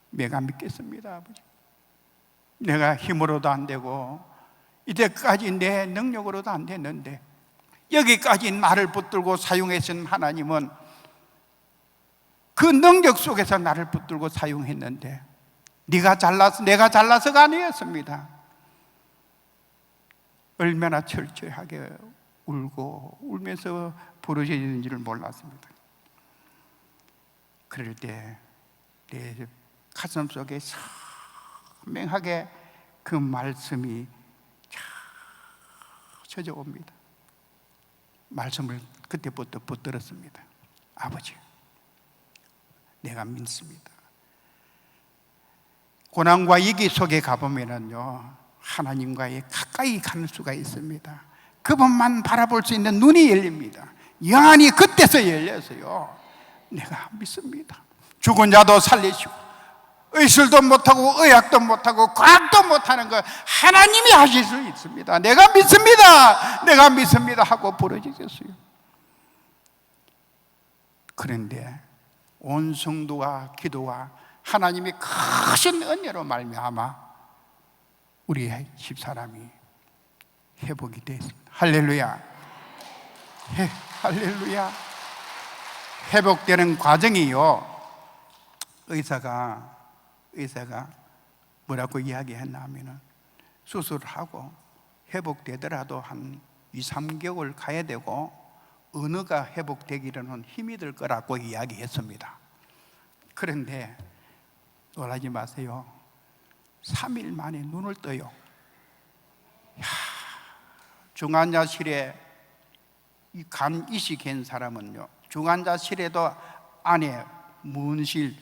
내가 믿겠습니다. 아버지, 내가 힘으로도 안 되고 이때까지 내 능력으로도 안 됐는데 여기까지 나를 붙들고 사용하신 하나님은 그 능력 속에서 나를 붙들고 사용했는데 네가 잘나서 내가 잘나서가 아니었습니다. 얼마나 철저하게 울고 울면서 부르짖는지를 몰랐습니다. 그럴 때 내 가슴 속에 선명하게 그 말씀이 찾아옵니다. 말씀을 그때부터 붙들었습니다. 아버지, 내가 믿습니다. 고난과 위기 속에 가보면은요, 하나님과의 가까이 가는 수가 있습니다. 그분만 바라볼 수 있는 눈이 열립니다. 영안이 그때서 열려서요, 내가 믿습니다. 죽은 자도 살리시고 의술도 못하고 의학도 못하고 과학도 못하는 거 하나님이 하실 수 있습니다. 내가 믿습니다. 내가 믿습니다 하고 부르짖었어요. 그런데 온 성도와 기도와 하나님이 크신 은혜로 말미암아 우리 집사람이 회복이 됐습니다. 할렐루야. 할렐루야. 회복되는 과정이요, 의사가 뭐라고 이야기했나 하면은 수술하고 회복되더라도 한 2, 3개월 가야 되고 언어가 회복되기로는 힘이 들 거라고 이야기했습니다. 그런데 놀라지 마세요. 3일 만에 눈을 떠요. 중환자실에 이 간 이식한 사람은요, 중환자실에도 안에 문실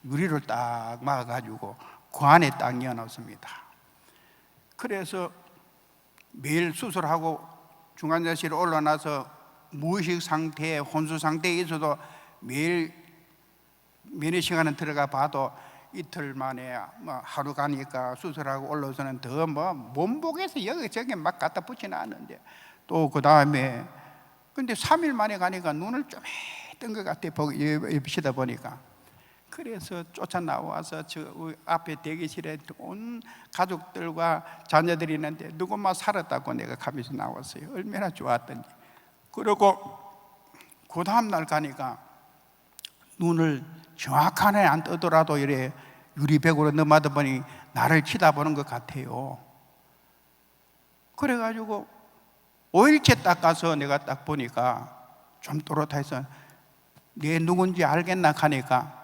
유리를 딱 막아가지고 그 안에 딱 넣어놓습니다. 그래서 매일 수술하고 중환자실에 올라나서 무의식 상태에 혼수 상태에 있어도 매일 면회 시간은 들어가 봐도 이틀 만에 뭐 하루 가니까 수술하고 올라서는 더 뭐 몸복에서 여기저기 막 갖다 붙이는 않는데, 또 그 다음에 근데 3일 만에 가니까 눈을 좀 뜬 것 같아, 옆시다 보니까. 그래서 쫓아 나와서 저 앞에 대기실에 온 가족들과 자녀들이 있는데 누구만 살았다고 내가 가면서 나왔어요. 얼마나 좋았던지. 그리고 그 다음날 가니까 눈을 정확하게 안 뜨더라도 이래 유리벽으로 넘어다 보니 나를 쳐다보는 것 같아요. 그래가지고 5일째 딱 가서 내가 딱 보니까 좀 또렷해서 내 누군지 알겠나 하니까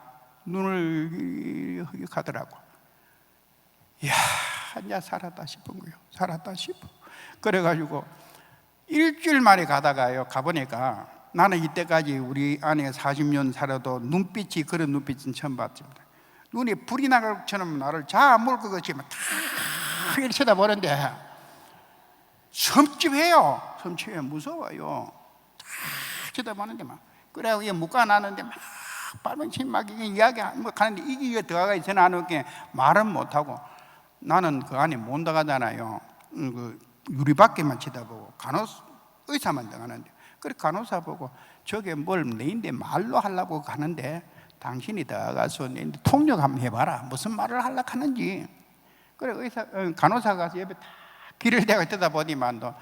눈을 가더라고. 이야, 이제 살았다 싶은 거예요. 살았다 싶어. 그래가지고 일주일 만에 가다가요, 가보니까 나는 이때까지 우리 아내가 40년 살아도 눈빛이 그런 눈빛은 처음 봤습니다. 눈에 불이 나갈 것처럼 나를 자물 것 같이 막 탁 이렇게 쳐다보는데 섬찟해요. 섬찟해. 무서워요. 탁 쳐다보는데 막. 그래고 이게 묶어놨는데 막 빨방침 막 이야기 뭐 하는데 이게 들어가 있어는 않을게 말은 못하고, 나는 그 안에 못 들어가잖아요. 그 유리 밖에만 쳐다보고 의사만 들어가는데, 그래 간호사 보고 저게 뭘 내인데 말로 하려고 가는데 당신이 들어가서 내인데 통역 한번 해봐라, 무슨 말을 하려고 하는지. 그래 간호사가 가서 옆에 다 귀를 대고 쳐다보니만도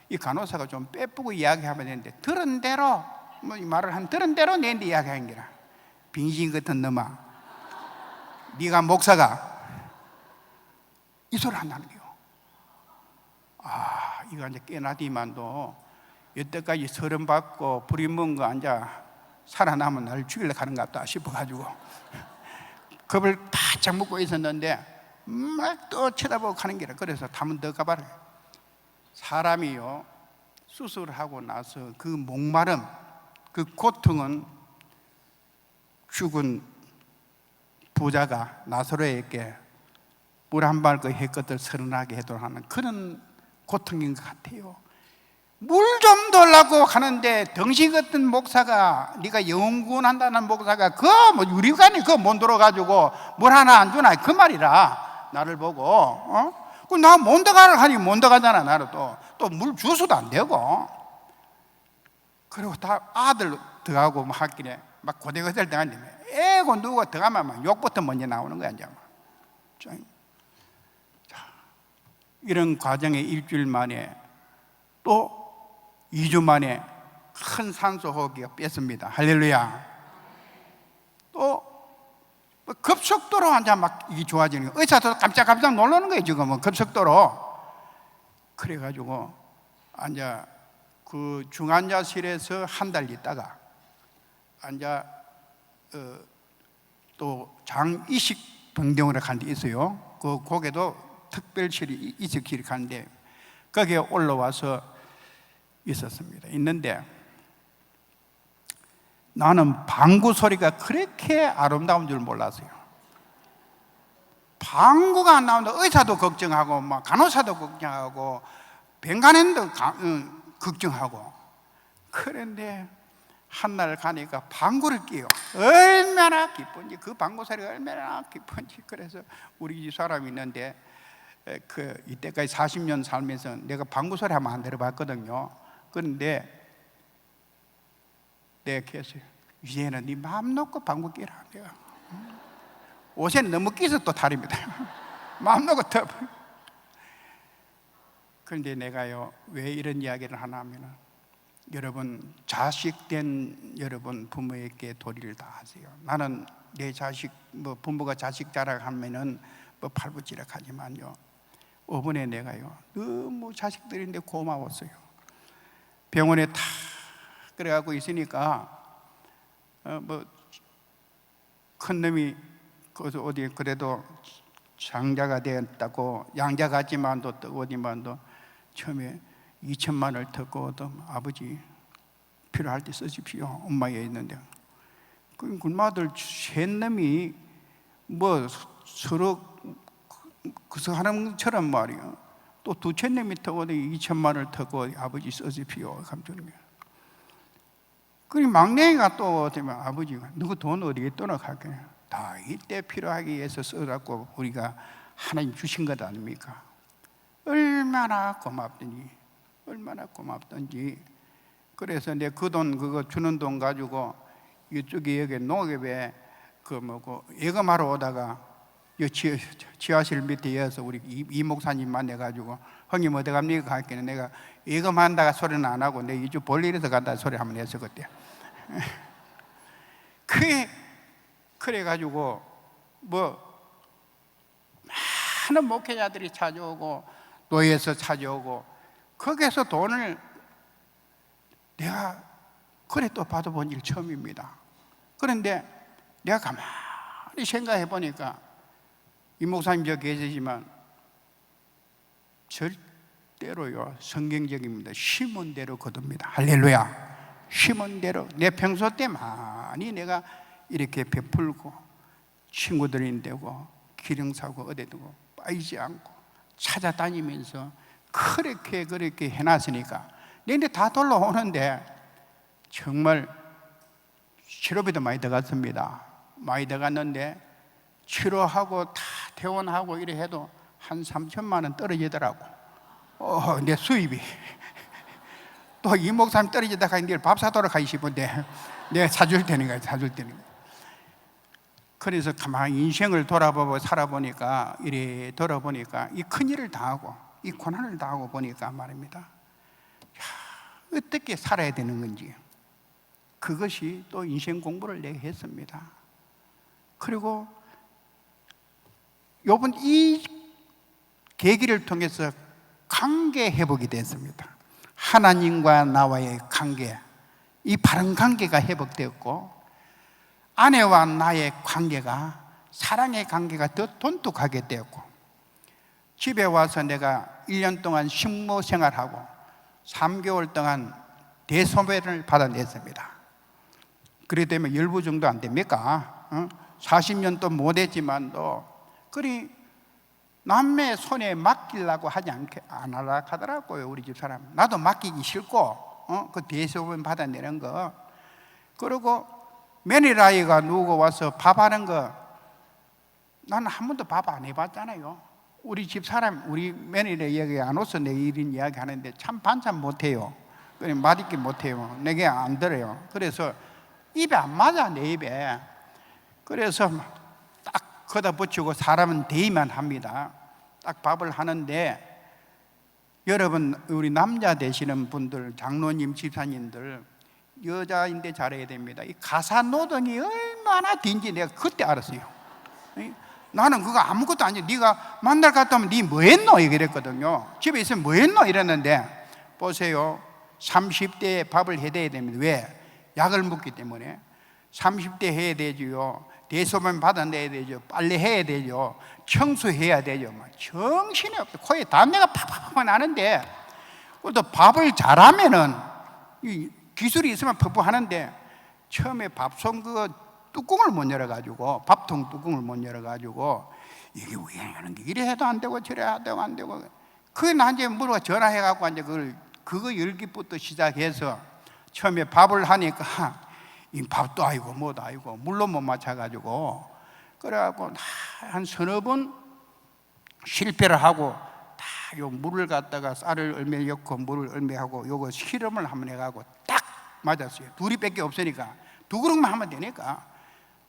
이 간호사가 좀 빼쁘고 이야기하면 되는데, 들은 대로 뭐 이 말을 한 들은 대로 내인데 이야기하는 게라. 빙신 같은 놈아, 네가 목사가 이 소리 한다는 거요. 아, 이거 이제 깨나디만도 여태까지 서름 받고 부림문 거 앉아 살아남은 나를 죽이려고 하는 것 같다 싶어가지고 겁을 바짝 먹고 있었는데 막 또 쳐다보고 가는 게라. 그래서 한번 더 가봐라. 사람이요, 수술하고 나서 그 목마름, 그 고통은 죽은 부자가 나사로에게 물 한 발 그 해것들 서른하게 해도 하는 그런 고통인 것 같아요. 물 좀 달라고 하는데 덩신 같은 목사가, 네가 영구원한다는 목사가 그 뭐 유리관이 그거 못 들어가지고 물 하나 안 주나, 그 말이라. 나를 보고 나 못 들어가라 하니 못 들어가잖아. 나를 또 물 주서도 안 되고. 그리고 다 아들 들어가고 막 학길에 막 고대고대를 들어갔는데 애고 누가 들어가면 막 욕부터 먼저 나오는 거야. 이제 자, 이런 과정에 일주일 만에 또 2주 만에 큰 산소 호흡기가 뺐습니다. 할렐루야. 또 급속도로 앉아 막 이게 좋아지는 거예요. 의사도 깜짝깜짝 놀라는 거예요. 지금은 급속도로. 그래가지고 앉아 그 중환자실에서 한 달 있다가 앉아 또 장이식 병동으로 간 데 있어요. 거기도 특별실이 이식실이 가는데 거기에 올라와서 있었습니다. 있는데 나는 방구 소리가 그렇게 아름다운 줄 몰랐어요. 방구가 안 나오는데 의사도 걱정하고 막 간호사도 걱정하고 병간호도 걱정하고. 그런데 한날 가니까 방구를 끼요. 얼마나 기쁜지, 그 방구 소리가 얼마나 기쁜지. 그래서 우리 집 사람이 있는데 이때까지 40년 살면서 내가 방구 소리 한번 안 들어봤거든요. 그런데 내가 계속 이제는 네 마음 놓고 방구 끼라. 내가 옷에 너무 끼서 또 다릅니다. 마음 놓고 더. 그런데 내가요, 왜 이런 이야기를 하나 하면은, 여러분 자식된 여러분 부모에게 도리를 다 하세요. 나는 내 자식 부모가 자식 자랑하면은 팔부지락하지만요, 이번에 내가요 너무 자식들인데 고마웠어요. 병원에 다 그래갖고 있으니까 큰 놈이 어디 그래도 장자가 되었다고 양자 같지만도 어디만도 처음에 2천만 원을 듣고 아버지 필요할 때 쓰십시오. 엄마에 있는데 그 군마들 셋 놈이 서로 그서 하나처럼 말이야. 또 두째 놈이 더 2천만 원을 듣고 아버지 쓰십시오. 감주는 거야. 그리고 막내가 또 되면 아버지가 너 돈 어디에 떠나갈게? 다 이때 필요하기 위해서 써갖고 우리가 하나님 주신 것 아닙니까? 얼마나 고맙더니, 얼마나 고맙던지. 그래서 내 그 돈 그거 주는 돈 가지고 이쪽에 여기 농협에 그 뭐고 예금하러 오다가 이 지하실 밑에 여서 우리 이 목사님 만나가지고 형님 어디 갑니까? 할게는 내가 예금한다가 소리는 안 하고 내 이주 볼일에서 간다 소리 한번 했어 그때. 그래가지고 뭐 많은 목회자들이 찾아오고 노예에서 찾아오고 거기에서 돈을 내가 그래 또 받아본 일 처음입니다. 그런데 내가 가만히 생각해 보니까 이 목사님 저 계시지만 절대로요 성경적입니다. 심은 대로 거둡니다. 할렐루야. 심은 대로. 내 평소 때 많이 내가 이렇게 베풀고 친구들이 되고 기름 사고 어디 두고 빠지지 않고 찾아다니면서 그렇게 해놨으니까 근데 다 돌아오는데 정말 치료비도 많이 들어갔습니다. 많이 들어갔는데 치료하고 다 퇴원하고 이래 해도 한 3천만 원 떨어지더라고. 내 수입이 또 이 목사님 떨어지다가 이제 밥 사도록 하기 싶은데 내가 사줄 테니까 사줄 테니까. 그래서 가만히 인생을 돌아보고 살아보니까 이래 돌아보니까 이 큰일을 당하고 이 고난을 당하고 보니까 말입니다. 어떻게 살아야 되는 건지 그것이 또 인생 공부를 내가 했습니다. 그리고 요번 이 계기를 통해서 관계 회복이 됐습니다. 하나님과 나와의 관계, 이 바른 관계가 회복되었고 아내와 나의 관계가 사랑의 관계가 더 돈독하게 되었고 집에 와서 내가 1년 동안 식모 생활하고 3개월 동안 대소변을 받아냈습니다. 그래 되면 열부 정도 안 됩니까? 40년도 못했지만도 그리 남의 손에 맡기려고 하지 안 하라 하더라고요. 우리 집 사람. 나도 맡기기 싫고 그 대소변 받아내는 거. 그리고 며느리아이가 누구 와서 밥하는 거 나는 한 번도 밥 안 해봤잖아요. 우리 집 사람, 우리 며느리 여기 안 와서 내 일인 이야기 하는데 참 반찬 못해요. 맛있게 못해요. 내게 안 들어요. 그래서 입에 안 맞아, 내 입에. 그래서 딱 거다 붙이고 사람은 대의만 합니다. 딱 밥을 하는데 여러분, 우리 남자 되시는 분들, 장로님, 집사님들 여자인데 잘해야 됩니다. 이 가사 노동이 얼마나 딘지 내가 그때 알았어요. 나는 그거 아무것도 아니야. 네가 만날 갔다 오면 네 뭐 했노? 이랬거든요. 집에 있으면 뭐 했노? 이랬는데 보세요. 30대에 밥을 해야 됩니다. 왜? 약을 먹기 때문에. 30대 해야 되지요. 대소변 받아내야 되죠. 빨래 해야 되죠. 청소해야 되죠. 정신이 없어. 코에 담내가 팍팍팍 나는데 또 밥을 잘하면은 기술이 있으면 퍽퍽 하는데 처음에 밥송 그 뚜껑을 못 열어가지고 밥통 뚜껑을 못 열어가지고 이게 왜 하는데 이래 해도 안 되고 저래 해도 안 되고 그게 나한테 물어 전화해갖고 이제 그거 열기부터 시작해서 처음에 밥을 하니까 이 밥도 아니고 뭐도 아니고 물로 못 맞춰가지고 그래갖고 한 서너 번 실패를 하고 다 요 물을 갖다가 쌀을 얼마 넣고 물을 얼마 하고 요거 실험을 한번 해가지고 딱 맞았어요. 둘이밖에 없으니까 두 그릇만 하면 되니까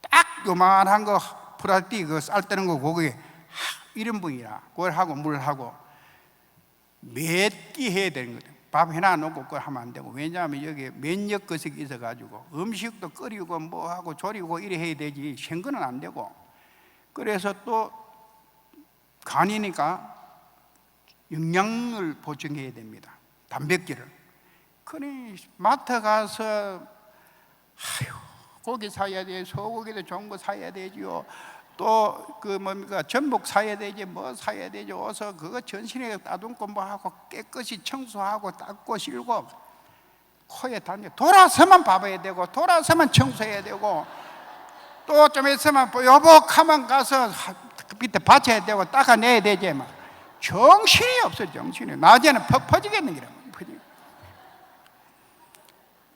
딱 요만한 거 플라스틱 그 쌀 뜨는 거 거기에 1인분이라 그걸 하고 물 하고 몇 끼 해야 되는 거예요. 밥 해놔 놓고 그걸 하면 안 되고 왜냐하면 여기 면역 거식이 있어가지고 음식도 끓이고 뭐 하고 조리고 이래 해야 되지 생거는 안 되고 그래서 또 간이니까 영양을 보충해야 됩니다. 단백질을. 그래 마트 가서 고기 사야 돼. 소고기도 좋은 거 사야 되지요. 또 그 뭡니까 전복 사야 되지 뭐 사야 되죠. 어서 그거 전신에 따듬고 뭐 하고 깨끗이 청소하고 닦고 실고 코에 다니 돌아서만 밥해야 되고 돌아서만 청소해야 되고 또 좀 있으면 여복하면 가서 밑에 받쳐야 되고 닦아내야 되지 막 정신이 없어. 정신이 낮에는 퍽 퍼지겠는 기라.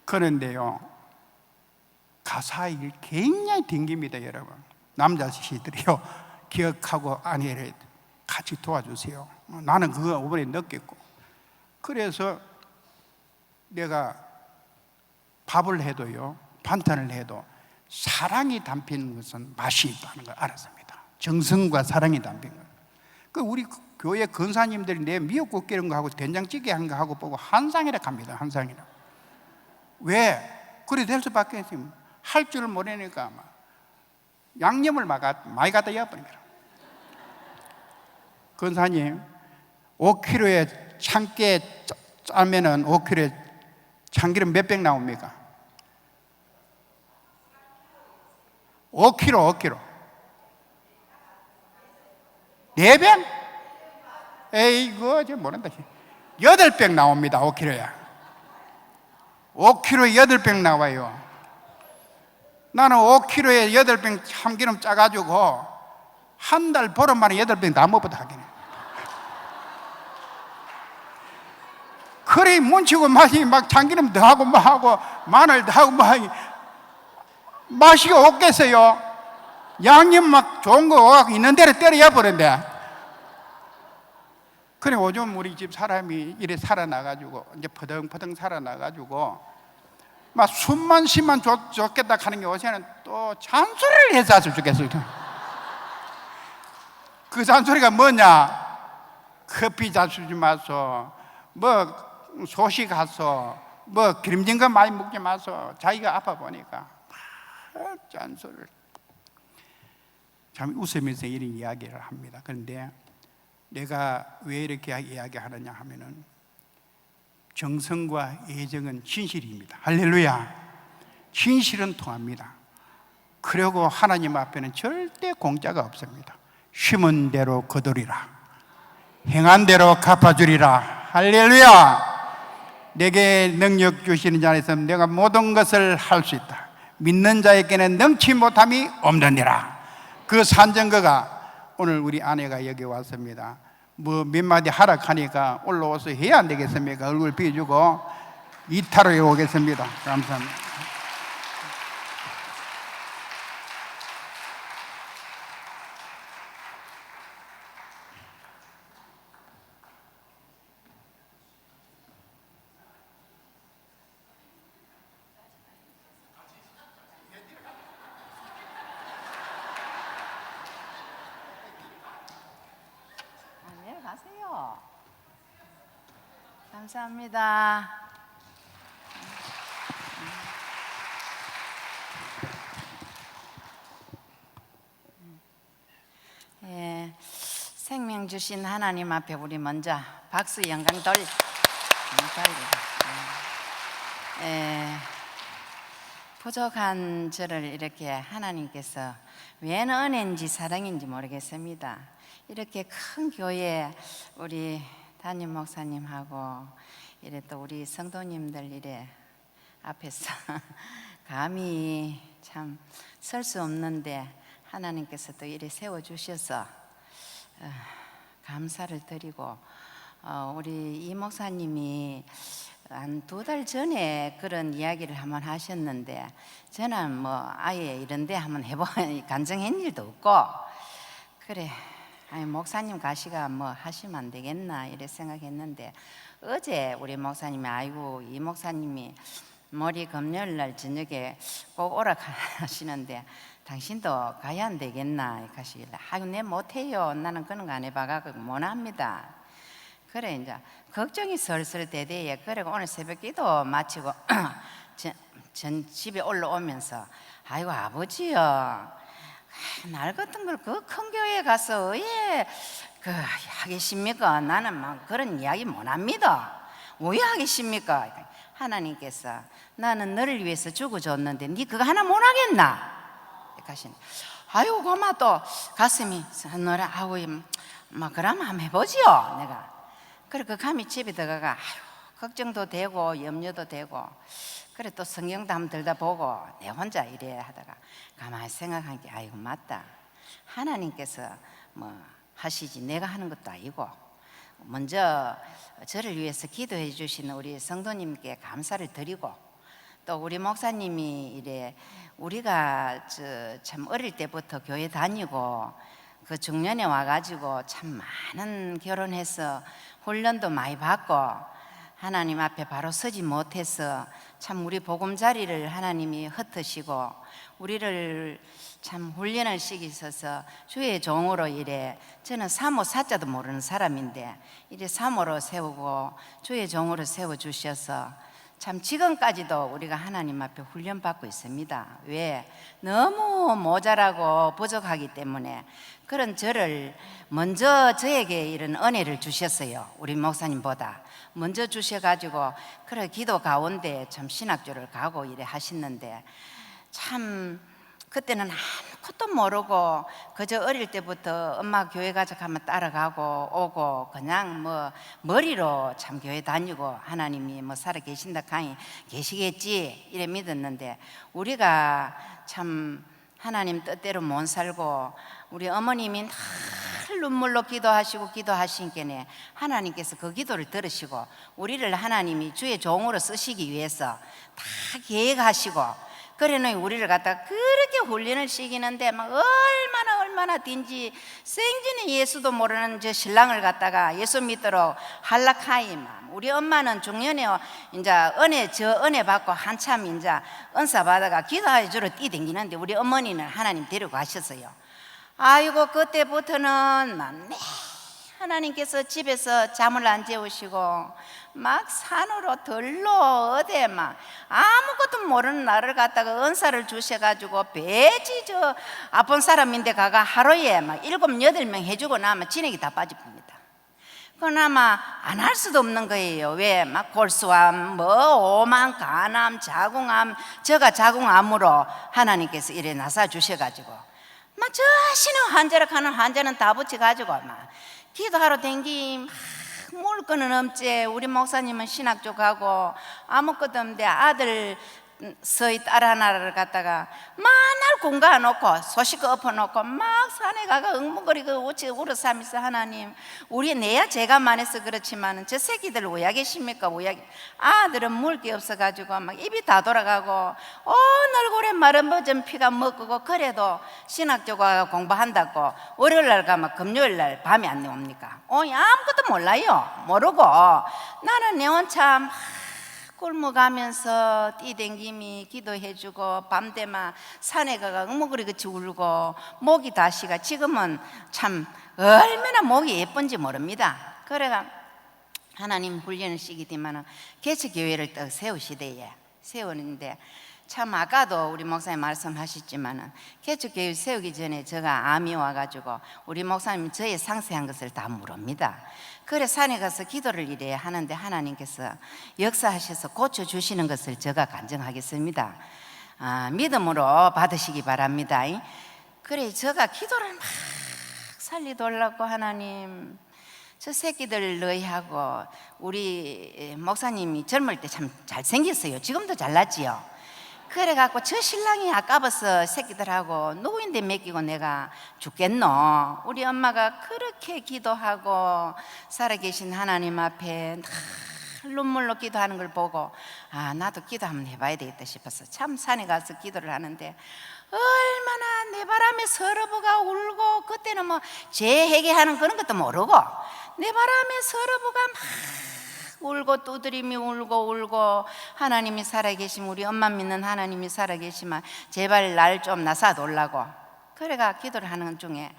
그런데요 가사일 굉장히 튕깁니다, 여러분. 남자시들이요, 기억하고 아내를 같이 도와주세요. 나는 그거 이번에 느꼈고, 그래서 내가 밥을 해도요, 반찬을 해도 사랑이 담긴 것은 맛이 있다는 걸 알았습니다. 정성과 사랑이 담긴 것. 그 우리 교회 권사님들이 내 미역국 끓인 거 하고 된장찌개 한 거 하고 보고 한상이라 합니다. 한상이라. 왜? 그래 될 수밖에 없어요. 할 줄 모르니까 양념을 많이 갖다 이어버린 거라. 권사님, 5kg에 참깨 짜면은 5kg에 참기름 몇 병 나옵니까? 5kg. 4병? 에이구, 저 모른다. 8병 나옵니다, 5kg야. 5kg에 8병 나와요. 나는 5kg에 8병 참기름 짜가지고 한 달 보름 만에 8병 다 먹어도 하겠네. 그래 문치고 맛이 막 참기름 더하고 뭐하고 마늘 더하고 뭐하고 맛이 없겠어요. 양념 막 좋은 거 있는 대로 때려야 버린대. 그래 요즘 우리 집 사람이 이래 살아나가지고 이제 퍼덩퍼덩 살아나가지고 막 숨만 쉬면 좋겠다 하는 게 요새는 또 잔소리를 해서 죽겠어요. 그 잔소리가 뭐냐? 커피 잡수지 마소, 뭐 소식 가서, 뭐 기름진 거 많이 먹지 마소. 자기가 아파 보니까 잔소리를 참 웃으면서 이런 이야기를 합니다. 그런데 내가 왜 이렇게 이야기하느냐 하면은 정성과 애정은 진실입니다. 할렐루야. 진실은 통합니다. 그리고 하나님 앞에는 절대 공짜가 없습니다. 심은 대로 거두리라, 행한 대로 갚아주리라. 할렐루야. 내게 능력 주시는 자 안에서 내가 모든 것을 할 수 있다. 믿는 자에게는 넘치 못함이 없느니라. 그 산증거가 오늘 우리 아내가 여기 왔습니다. 뭐 몇 마디 하락하니까 올라와서 해야 안 되겠습니까? 얼굴 비주고 이타로 오겠습니다. 감사합니다. 가세요. 감사합니다. 예, 생명 주신 하나님 앞에 우리 먼저 박수 영광 돌리고 부족한 저를 이렇게 하나님께서 웬 은혜인지 사랑인지 모르겠습니다. 이렇게 큰 교회 우리 담임 목사님하고 이래 또 우리 성도님들 이래 앞에서 감히 참 설 수 없는데 하나님께서 또 이래 세워주셔서 감사를 드리고 우리 이 목사님이 한 2달 전에 그런 이야기를 한번 하셨는데 저는 뭐 아예 이런데 한번 해보니 간증한 일도 없고 그래 아니 목사님 가시가 뭐 하시면 안 되겠나 이래 생각했는데 어제 우리 목사님이 아이고 이 목사님이 머리 금요일 날 저녁에 꼭 오라 하시는데 당신도 가야 안 되겠나 하시길래 아유 내 못해요 나는 그런 거 안 해봐가지고 못합니다. 그래 이제 걱정이 슬슬 되대요. 그리고 오늘 새벽 기도 마치고 전 집에 올라오면서 아이고 아버지요 날 같은 걸 그 큰 교회에 가서 왜 그 하겠습니까? 나는 막 그런 이야기 못합니다. 왜 하겠습니까? 하나님께서 나는 너를 위해서 죽어줬는데 네 그거 하나 못하겠나? 가시네. 아이고 고마 또 가슴이 너라 아우 막 그러면 한번 해보지요. 내가 그래 그 감히 집에 들어가 아유 걱정도 되고 염려도 되고 그래 또 성경도 한번 들다 보고 내 혼자 이래 하다가 가만히 생각한 게 아이고 맞다 하나님께서 뭐 하시지 내가 하는 것도 아니고 먼저 저를 위해서 기도해 주시는 우리 성도님께 감사를 드리고 또 우리 목사님이 이래 우리가 참 어릴 때부터 교회 다니고 그 중년에 와가지고 참 많은 결혼해서 훈련도 많이 받고 하나님 앞에 바로 서지 못해서 참 우리 보금자리를 하나님이 흩으시고 우리를 참 훈련을 시키셔서 주의 종으로 이래 저는 사모 사자도 모르는 사람인데 이래 사모로 세우고 주의 종으로 세워주셔서 참 지금까지도 우리가 하나님 앞에 훈련받고 있습니다. 왜? 너무 모자라고 부족하기 때문에 그런 저를 먼저 저에게 이런 은혜를 주셨어요. 우리 목사님보다 먼저 주셔가지고 그래 기도 가운데 참 신학교를 가고 이래 하시는데 참 그때는 아무것도 모르고 그저 어릴 때부터 엄마 교회 가자 하면 따라가고 오고 그냥 뭐 머리로 참 교회 다니고 하나님이 뭐 살아 계신다 하니 계시겠지 이래 믿었는데 우리가 참 하나님 뜻대로 못 살고 우리 어머님이 늘 눈물로 기도하시니까 하나님께서 그 기도를 들으시고 우리를 하나님이 주의 종으로 쓰시기 위해서 다 계획하시고 그래는 우리를 갖다가 그렇게 훈련을 시키는데 막 얼마나 딘지 생전에 예수도 모르는 저 신랑을 갖다가 예수 믿도록 할락하이만 우리 엄마는 중년에 이제 은혜 받고 한참 이제 은사 받아가 기도해 주러 뛰댕기는데 우리 어머니는 하나님 데리고 가셨어요. 아이고 그때부터는 막 하나님께서 집에서 잠을 안 재우시고 막 산으로 들로 어디 막 아무것도 모르는 나를 갖다가 은사를 주셔가지고 배지 저 아픈 사람인데 가가 하루에 막 7, 8명 해주고 나면 진액이 다 빠집니다. 그나마 안 할 수도 없는 거예요. 왜? 막 골수암, 뭐 오만, 간암, 자궁암, 저가 자궁암으로 하나님께서 이래 나사 주셔가지고 막 저신은 환자를 가는 환자는 다 붙여가지고 막 기도하러 댕기 물건은 없지. 우리 목사님은 신학교 가고 아무것도 없는데 아들 서희 딸 하나를 갖다가 맨날 공가놓고 소식 엎어놓고 막 산에 가가 엉뚱거리고 우치 울어싸면서 하나님 우리 내야 제가만 해서 그렇지만 저 새끼들 왜 계십니까? 왜 아들은 물기 없어가지고 막 입이 다 돌아가고 온 얼굴에 마른 버전 피가 먹고 그래도 신학교 가가 공부한다고 월요일날 가면 금요일날 밤에 안 나옵니까? 아무것도 몰라요. 모르고 나는 내 혼자 굶어가면서 뛰댕김이 기도해주고 밤되면 산에 가가 응모그리같이 울고 목이 다시가 지금은 참 얼마나 목이 예쁜지 모릅니다. 그래가 하나님 훈련을 시키지만 개척교회를 딱 세우시대요. 세우는데 참 아까도 우리 목사님 말씀하셨지만 개척교회 세우기 전에 제가 암이 와가지고 우리 목사님 저의 상세한 것을 다 물읍니다. 그래 산에 가서 기도를 이래 하는데 하나님께서 역사하셔서 고쳐주시는 것을 제가 간증하겠습니다. 믿음으로 받으시기 바랍니다. 그래 제가 기도를 막 살리돌라고 하나님 저 새끼들 너희하고 우리 목사님이 젊을 때 참 잘생겼어요. 지금도 잘났지요. 그래갖고 저 신랑이 아까워서 새끼들하고 누구인데 맡기고 내가 죽겠노. 우리 엄마가 그렇게 기도하고 살아계신 하나님 앞에 늘 눈물로 기도하는 걸 보고 나도 기도 한번 해봐야 되겠다 싶어서 참 산에 가서 기도를 하는데 얼마나 내 바람에 서러부가 울고 그때는 뭐 재회개하는 그런 것도 모르고 내 바람에 서러부가 막 울고 두드림이 울고 하나님이 살아계시면 우리 엄마 믿는 하나님이 살아계시면 제발 날 좀 나사 놀라고 그래가 기도를 하는 중에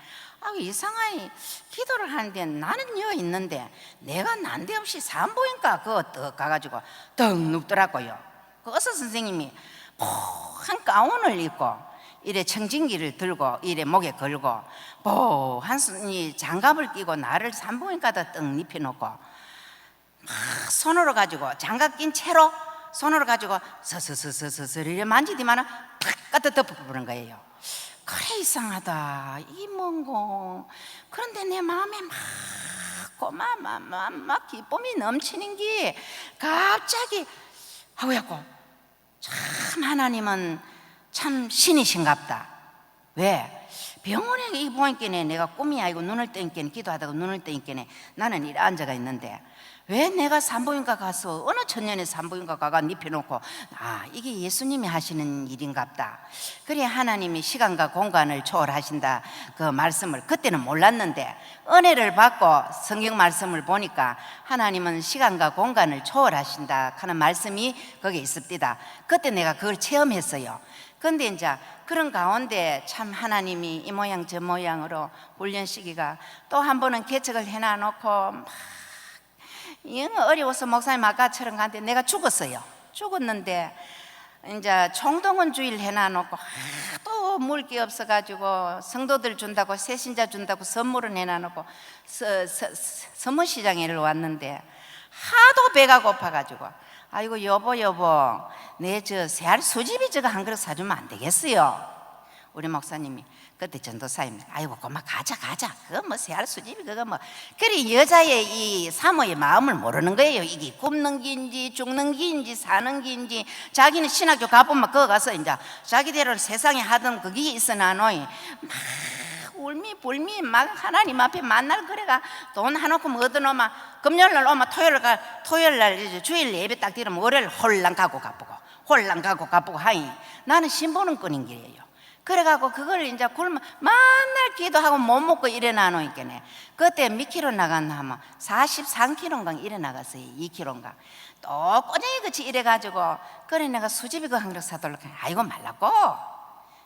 이상하게 기도를 하는데 나는 여기 있는데 내가 난데없이 산부인과 그거 떡 가가지고 떡 눕더라고요. 그 의사 선생님이 한 가운을 입고 이래 청진기를 들고 이래 목에 걸고 한 손이 장갑을 끼고 나를 산부인과에다 떡 눕혀놓고 손으로 가지고 장갑 낀 채로 손으로 가지고 서서서서서 이래 만지디만은 팍 갖다 덮어보는 거예요. 그래 이상하다 이 뭔고. 그런데 내 마음에 막 기쁨이 넘치는 게 갑자기 하고였고 참 하나님은 참 신이신갑다. 왜? 병원에 이 보니까 내가 꿈이 아니고 눈을 뜨니까 기도하다가 눈을 뜨니까 나는 이래 앉아가 있는데 왜 내가 산부인과 가서 어느 천년에 산부인과 가가 눕혀놓고 이게 예수님이 하시는 일인갑다. 그래 하나님이 시간과 공간을 초월하신다 그 말씀을 그때는 몰랐는데 은혜를 받고 성경 말씀을 보니까 하나님은 시간과 공간을 초월하신다 하는 말씀이 거기에 있습니다. 그때 내가 그걸 체험했어요. 근데 이제 그런 가운데 참 하나님이 이 모양 저 모양으로 훈련 시기가 또 한 번은 개척을 해놔놓고 막 영 어려워서 목사님 아까처럼 갔는데 내가 죽었어요. 죽었는데 이제 총동원 주일 해놔놓고 하도 물기 없어가지고 성도들 준다고 새신자 준다고 선물은 해놔놓고 서문시장에 왔는데 하도 배가 고파가지고 아이고 여보 내 저 새알 수집이 저거 한 그릇 사주면 안 되겠어요. 우리 목사님이 그때 전도사님 아이고 고마 가자 그거 뭐 새알 수집이 그거 뭐 그래 여자의 이 사모의 마음을 모르는 거예요. 이게 굶는 긴지 죽는 긴지 사는 긴지 자기는 신학교 가보면 그거 가서 이제 자기대로 세상에 하던 그게 있으나 노이 막 울미 불미 막 하나님 앞에 만날 그래가 돈 하나큼 얻어놓으면 금요일날 오면 토요일날 이제 주일 예배 딱 드리면 월요일 홀랑 가고 가보고 하니 나는 신보는 끈인 길이에요. 그래갖고 그걸 이제 굶어 맨날 기도하고 못 먹고 이래 나누니까네. 그때 몇 킬로 나갔나 하면 43kg인가 이래 나갔어요. 2kg인가 또 꼬쟁이 같이 이래가지고 그래 내가 수제비 그 한 그릇 사달라고 아이고 말라고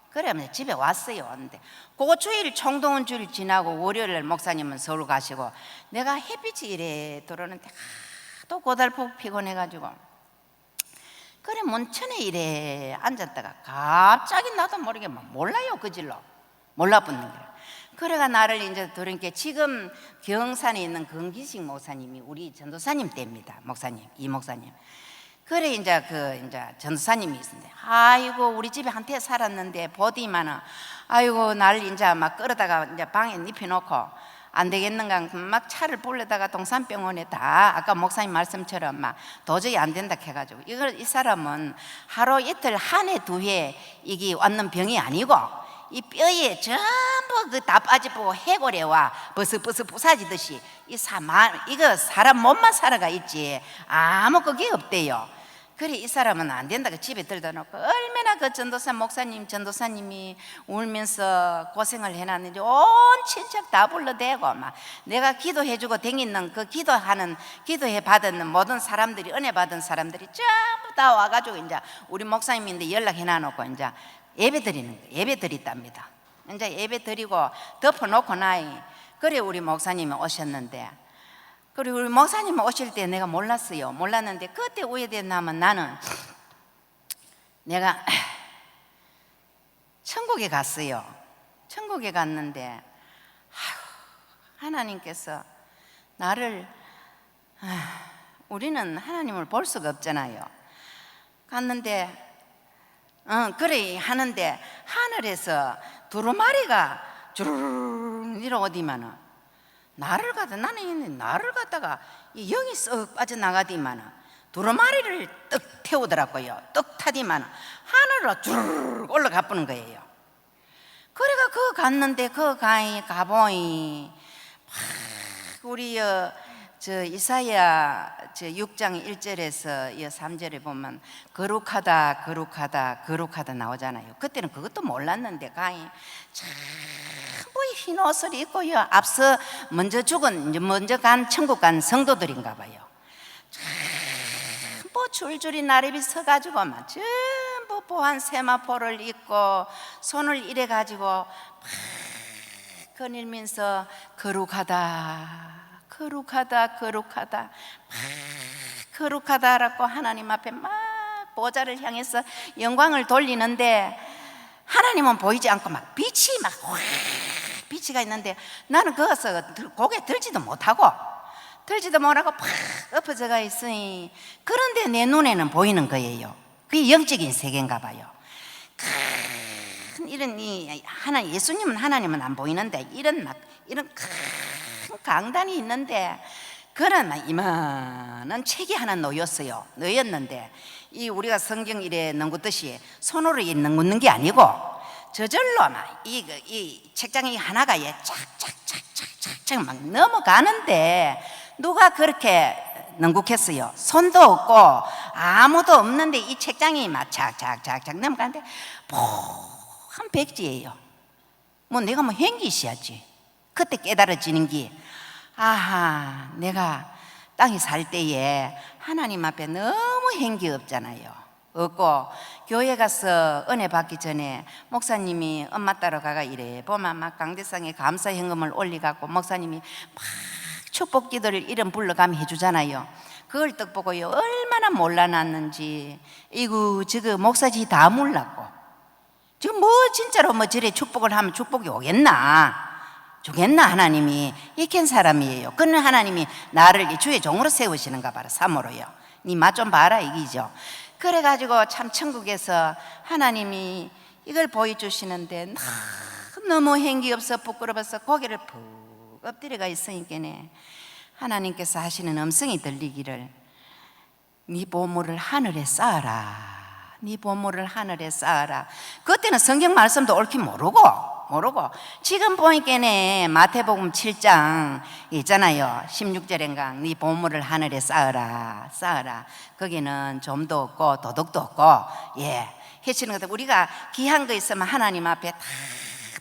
그러면 집에 왔어요. 근데 그거 주일 총동원 주일 지나고 월요일날 목사님은 서울 가시고 내가 햇빛이 이래 들어오는데 또 고달프고 피곤해가지고 그래 문천에 이래 앉았다가 갑자기 나도 모르게 막 몰라요. 그 질로 몰라붙는 거야. 그래가 나를 이제 들으니까 지금 경산에 있는 건기식 목사님이 우리 전도사님 때입니다. 목사님 이 목사님. 그래 이제 전도사님이 있는데 아이고 우리 집에 한테 살았는데 보디만은 아이고 날 이제 막 끌어다가 이제 방에 눕혀놓고 안 되겠는가 막 차를 불러다가 동산병원에 다 아까 목사님 말씀처럼 막 도저히 안 된다 해가지고 이 사람은 하루 이틀 한 해 두 해 이게 왔는 병이 아니고 이 뼈에 전부 그 다 빠지고 해골에와 버섯버섯 부사지듯이 이거 사람 몸만 살아가 있지 아무 그게 없대요. 그래 이 사람은 안 된다고 집에 들다 놓고 얼마나 그 전도사 목사님 전도사님이 울면서 고생을 해놨는지 온 친척 다 불러대고 막 내가 기도해주고 댕기는 그 기도해 받은 모든 사람들이 은혜 받은 사람들이 전부 다 와가지고 이제 우리 목사님인데 연락해놔놓고 이제 예배 드린답니다. 이제 예배 드리고 덮어놓고 나이 그래 우리 목사님이 오셨는데 그리고 우리 목사님 오실 때 내가 몰랐어요. 몰랐는데 그때 우회됐나면 나는 내가 천국에 갔어요. 천국에 갔는데 하나님께서 나를 우리는 하나님을 볼 수가 없잖아요. 갔는데 그래 하는데 하늘에서 두루마리가 주르르 내려오디만은 나를 갖다가 이 영이 썩 빠져나가디만은 두루마리를 떡 태우더라고요. 떡 타디만은 하늘로 쭉 올라가 보는 거예요. 그래가 그거 갔는데 그거 가보니 우리 이사야 6장 1절에서 3절에 보면 거룩하다 나오잖아요. 그때는 그것도 몰랐는데 전부 흰 옷을 입고요. 앞서 먼저 간 천국 간 성도들인가 봐요. 전부 줄줄이 나래비 서가지고 막 전부 보안 세마포를 입고 손을 이래 가지고 거닐면서 거룩하다라고 하나님 앞에 막 보좌를 향해서 영광을 돌리는데 하나님은 보이지 않고 막 빛이 빛이가 있는데 나는 거기서 고개 들지도 못하고 팍 엎어져가 있으니 그런데 내 눈에는 보이는 거예요. 그게 영적인 세계인가 봐요. 이런 예수님은 하나님은 안 보이는데 이런 큰 강단이 있는데 그런 이만한 책이 하나 놓였는데 이 우리가 성경 이래 넘긋듯이 손으로 넘는 게 아니고 저절로 막 이 책장이 하나가 착착착착착 막 넘어가는데 누가 그렇게 능국했어요. 손도 없고 아무도 없는데 이 책장이 막 착착착착 넘어가는데 한 백지예요. 뭐 내가 뭐 행기시야지. 그때 깨달아지는 게 아하, 내가 땅에 살 때에 하나님 앞에 너무 행기 없잖아요. 없고 교회 가서 은혜 받기 전에 목사님이 엄마 따라 가가 이래 보면 막 강대상에 감사 현금을 올리갖고 목사님이 막 축복 기도를 이름 불러가며 해주잖아요. 그걸 딱 보고요 얼마나 몰라놨는지 이거 저거 목사지 다 몰랐고 지금 뭐 진짜로 뭐 저래 축복을 하면 축복이 오겠나 주겠나 하나님이 이런 사람이에요. 그는 하나님이 나를 주의 종으로 세우시는가 봐라. 3호로요. 니 맛 좀 봐라 이기죠. 그래가지고 참 천국에서 하나님이 이걸 보여주시는데 너무 행기 없어 부끄러워서 고개를 푹 엎드려가 있으니까네 하나님께서 하시는 음성이 들리기를 네 보물을 하늘에 쌓아라. 네 보물을 하늘에 쌓아라. 그때는 성경 말씀도 옳게 모르고 지금 보니까네 마태복음 7장 있잖아요. 16절인가 네 보물을 하늘에 쌓아라. 거기는 좀도 없고 도둑도 없고 해치는 것도 우리가 귀한 거 있으면 하나님 앞에 다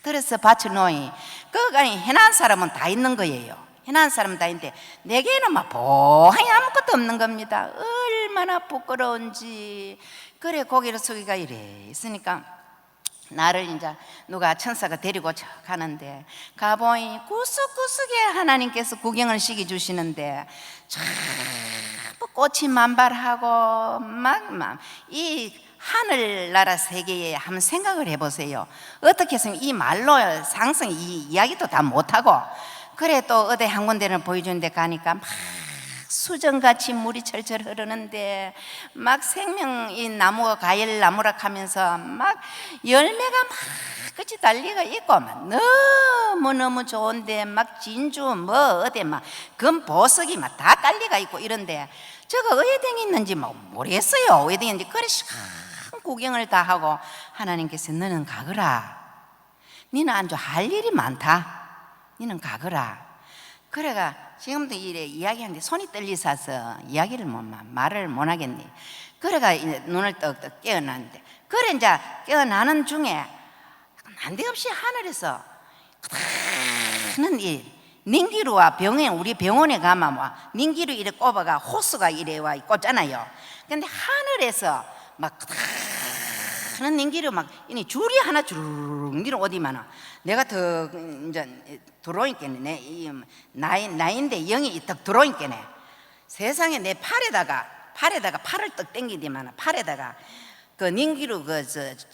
들어서 바쳐놓이 그거 해난 사람은 다 있는 거예요. 해난 사람은 다 있는데 내게는 막 보하니 아무것도 없는 겁니다. 얼마나 부끄러운지. 그래 고개를 숙이가 이래 있으니까 나를 이제 누가 천사가 데리고 가는데 가보니 구석구석에 하나님께서 구경을 시켜주시는데 전부 꽃이 만발하고 막 이 하늘나라 세계에 한번 생각을 해보세요. 어떻게 해서 이 말로 상승 이 이야기도 다 못하고 그래 또 어디 한 군데를 보여주는 데 가니까 막 수정같이 물이 철철 흐르는데 막 생명이 나무가 과일 나무라 하면서 막 열매가 막 끝이 달리가 있고 막 너무너무 좋은데 막 진주 뭐 어디 막 금보석이 막 다 깔리가 있고 이런데 저거 어디에 있는지 뭐 모르겠어요. 어디에 있는지 그래 큰 구경을 다 하고 하나님께서 너는 가거라. 너는 아주 할 일이 많다. 너는 가거라. 그래가 지금도 이래 이야기하는데 손이 떨리셔서 이야기를 말을 못 하겠니. 그래가 이제 눈을 떡떡 깨어났는데 그래 이제 깨어나는 중에 난데없이 하늘에서 크는 이 닝기루와 우리 병원에 가면 뭐 닝기루 이래 꼽아가 호수가 이래 와 꽂잖아요. 근데 하늘에서 막 크는 닝기루 막 이 줄이 하나 주르륵 니는 어디마나 내가 더 이제 들어오니까네 이 나인데 영이 딱 들어오니까네 세상에 내 팔에다가 팔을 떡 땡기디만 팔에다가 그 닝기루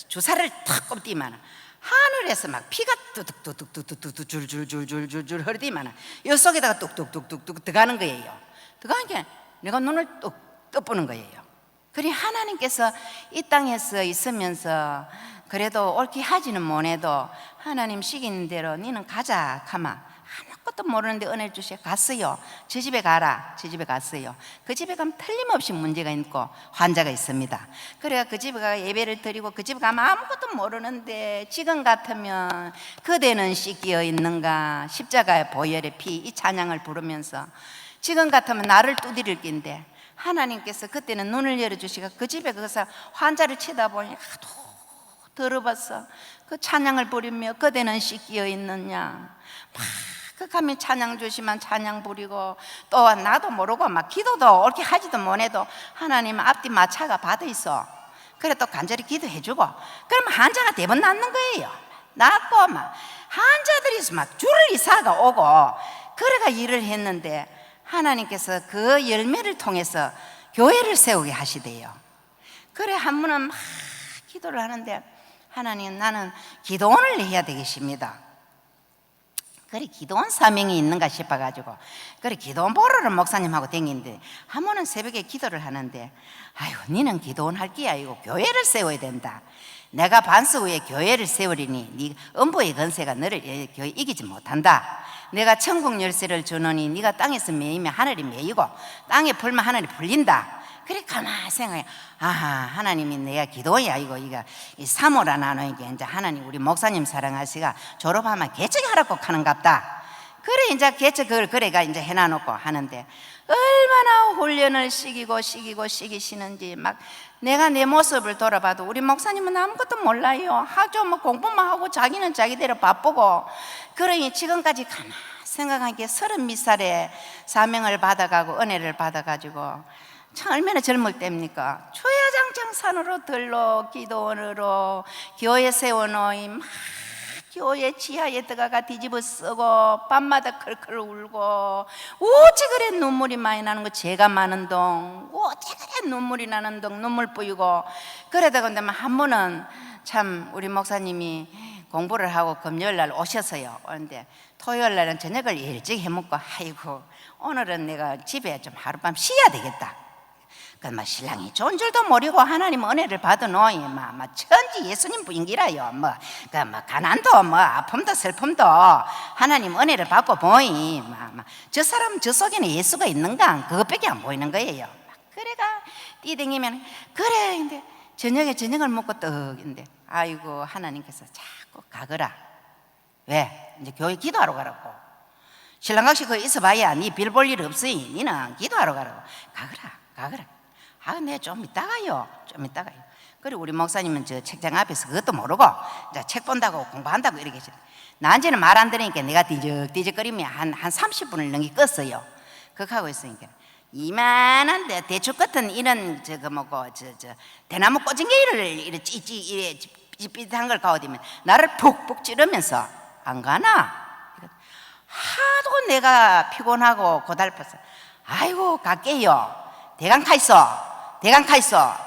주사를 탁 꼽디만 하늘에서 막 피가 뚜둑뚜둑뚜둑뚜둑 줄줄줄줄줄 흐르디만 요 속에다가 뚝뚝뚝뚝뚝 들어가는 거예요. 들어가니까 내가 눈을 뚝 떠보는 거예요. 그리 하나님께서 이 땅에서 있으면서 그래도 옳게 하지는 못해도 하나님 시키는 대로 너는 가자 가마 아무것도 모르는데 은혜 주셔 갔어요. 저 집에 가라. 저 집에 갔어요. 그 집에 가면 틀림없이 문제가 있고 환자가 있습니다. 그래가 그 집에 가 예배를 드리고 그 집에 가면 아무것도 모르는데 지금 같으면 그대는 씻기어 있는가 십자가의 보혈의 피 이 찬양을 부르면서 지금 같으면 나를 두드릴 낀데 하나님께서 그때는 눈을 열어주시고 그 집에 가서 환자를 쳐다보니 하도 들어봤어. 그 찬양을 부리며 그대는 씻기어 있느냐 막 그 가면 찬양 주시면 찬양 부리고 또 나도 모르고 막 기도도 옳게 하지도 못해도 하나님 앞뒤 마차가 받아 있어. 그래 또 간절히 기도해주고 그러면 환자가 대번 낫는 거예요. 낫고 막 환자들이 막 줄을 이사가 오고 그래가 일을 했는데 하나님께서 그 열매를 통해서 교회를 세우게 하시대요. 그래 한 분은 막 기도를 하는데 하나님 나는 기도원을 해야 되겠습니다. 그래 기도원 사명이 있는가 싶어가지고 그래 기도원 보러를 목사님하고 댕기는데 한 번은 새벽에 기도를 하는데 아이고 니는 기도원 할 게 아니고 교회를 세워야 된다. 내가 반석 후에 교회를 세우리니 네 음부의 건세가 너를 교회 이기지 못한다. 내가 천국 열쇠를 주노니 네가 땅에서 매이면 하늘이 매이고 땅에 풀면 하늘이 풀린다. 그래 가만히 생각해. 아하 하나님이 내가 기도원이 아니고 이거 이 사모라 나누니까 이제 하나님 우리 목사님 사랑하시가 졸업하면 개척이 하라고 하는갑다. 그래 이제 개체 그걸 그래가 이제 해놔놓고 하는데 얼마나 훈련을 시키시는지 막 내가 내 모습을 돌아봐도 우리 목사님은 아무것도 몰라요. 하죠 뭐 공부만 하고 자기는 자기대로 바쁘고. 그러니 지금까지 가만 생각하기에 30몇 살에 사명을 받아가고 은혜를 받아가지고 참 얼마나 젊을 때입니까? 주야장창 산으로 들러 기도원으로 교회 세워놓이 막 교회 지하에 들어가 뒤집어 쓰고 밤마다 클클 울고 어찌 그래 눈물이 많이 나는 거 죄가 많은 동 어찌 그래 눈물이 나는 동 눈물 뿌이고 그러다가 근데 한 번은 참 우리 목사님이 공부를 하고 금요일날 오셨어요. 그런데 토요일날은 저녁을 일찍 해먹고 아이고 오늘은 내가 집에 좀 하룻밤 쉬어야 되겠다. 그 신랑이 좋은 줄도 모르고 하나님 은혜를 받아놓이 천지 예수님 부인기라요. 가난도 아픔도 슬픔도 하나님 은혜를 받고 보이. 저 사람 저 속에는 예수가 있는가? 그것밖에 안 보이는 거예요. 그래가 뛰댕기면 그래. 근데 저녁을 먹고 떡인데 아이고 하나님께서 자꾸 가거라. 왜? 이제 교회 기도하러 가라고. 신랑각시 거기 있어봐야 니 빌 볼 일 없으니 니는 기도하러 가라고. 가거라. 네, 좀 이따가요. 그리고 우리 목사님은 저 책장 앞에서 그것도 모르고 이제 책 본다고 공부한다고 이렇게 나한테는 말 안 들으니까 내가 뒤적거리면 한 30분을 넘게 껐어요. 그렇게 하고 있으니까 이만한 대추 같은 이런 대나무 꽂은 게를 이렇게 찌릿한 걸 가오디면 나를 푹푹 찌르면서 안 가나? 하도 내가 피곤하고 고달파서 아이고 갈게요. 대강 가 있어.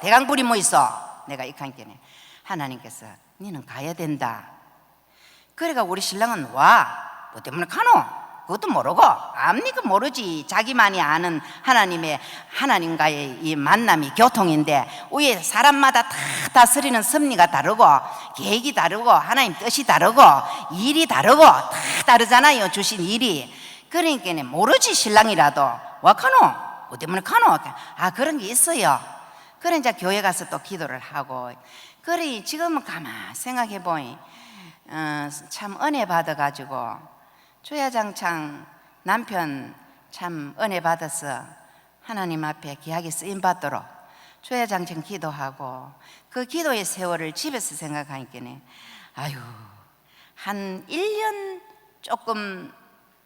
대강 불이 뭐 있어. 내가 이칸께네 하나님께서 너는 가야 된다. 그래가 우리 신랑은 와. 뭐 때문에 가노? 그것도 모르고 압니까 모르지. 자기만이 아는 하나님과의 이 만남이 교통인데 위에 사람마다 다 다스리는 섭리가 다르고 계획이 다르고 하나님 뜻이 다르고 일이 다르고 다 다르잖아요. 주신 일이. 그러니까 모르지. 신랑이라도 와 가노? 뭐 때문에 가노? 그런 게 있어요. 그래 이제 교회 가서 또 기도를 하고 그래 지금은 가만 생각해 보니 참 은혜 받아가지고 주야장창 남편 참 은혜 받아서 하나님 앞에 귀하게 쓰임 받도록 주야장창 기도하고 그 기도의 세월을 집에서 생각하니까는 아유 한 1년 조금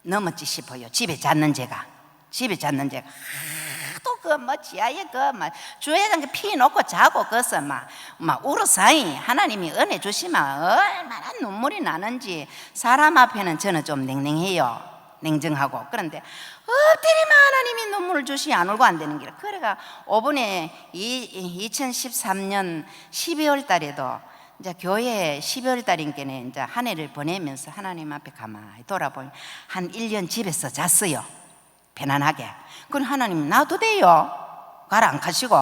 넘었지 싶어요. 집에 잤는 제가 하도 지하에 주야장 피 놓고 자고 거기서 막 울어사이 하나님이 은혜 주시면 얼마나 눈물이 나는지. 사람 앞에는 저는 좀 냉정하고 그런데 엎드리면 하나님이 눈물을 주시 안 울고 안 되는 기라. 그래가 5분에 2013년 12월 달에도 이제 교회 12월 달인께는 이제 한 해를 보내면서 하나님 앞에 가만히 돌아보니 한 1년 집에서 잤어요. 편안하게. 그럼 하나님 나도 돼요. 가라 안 가시고.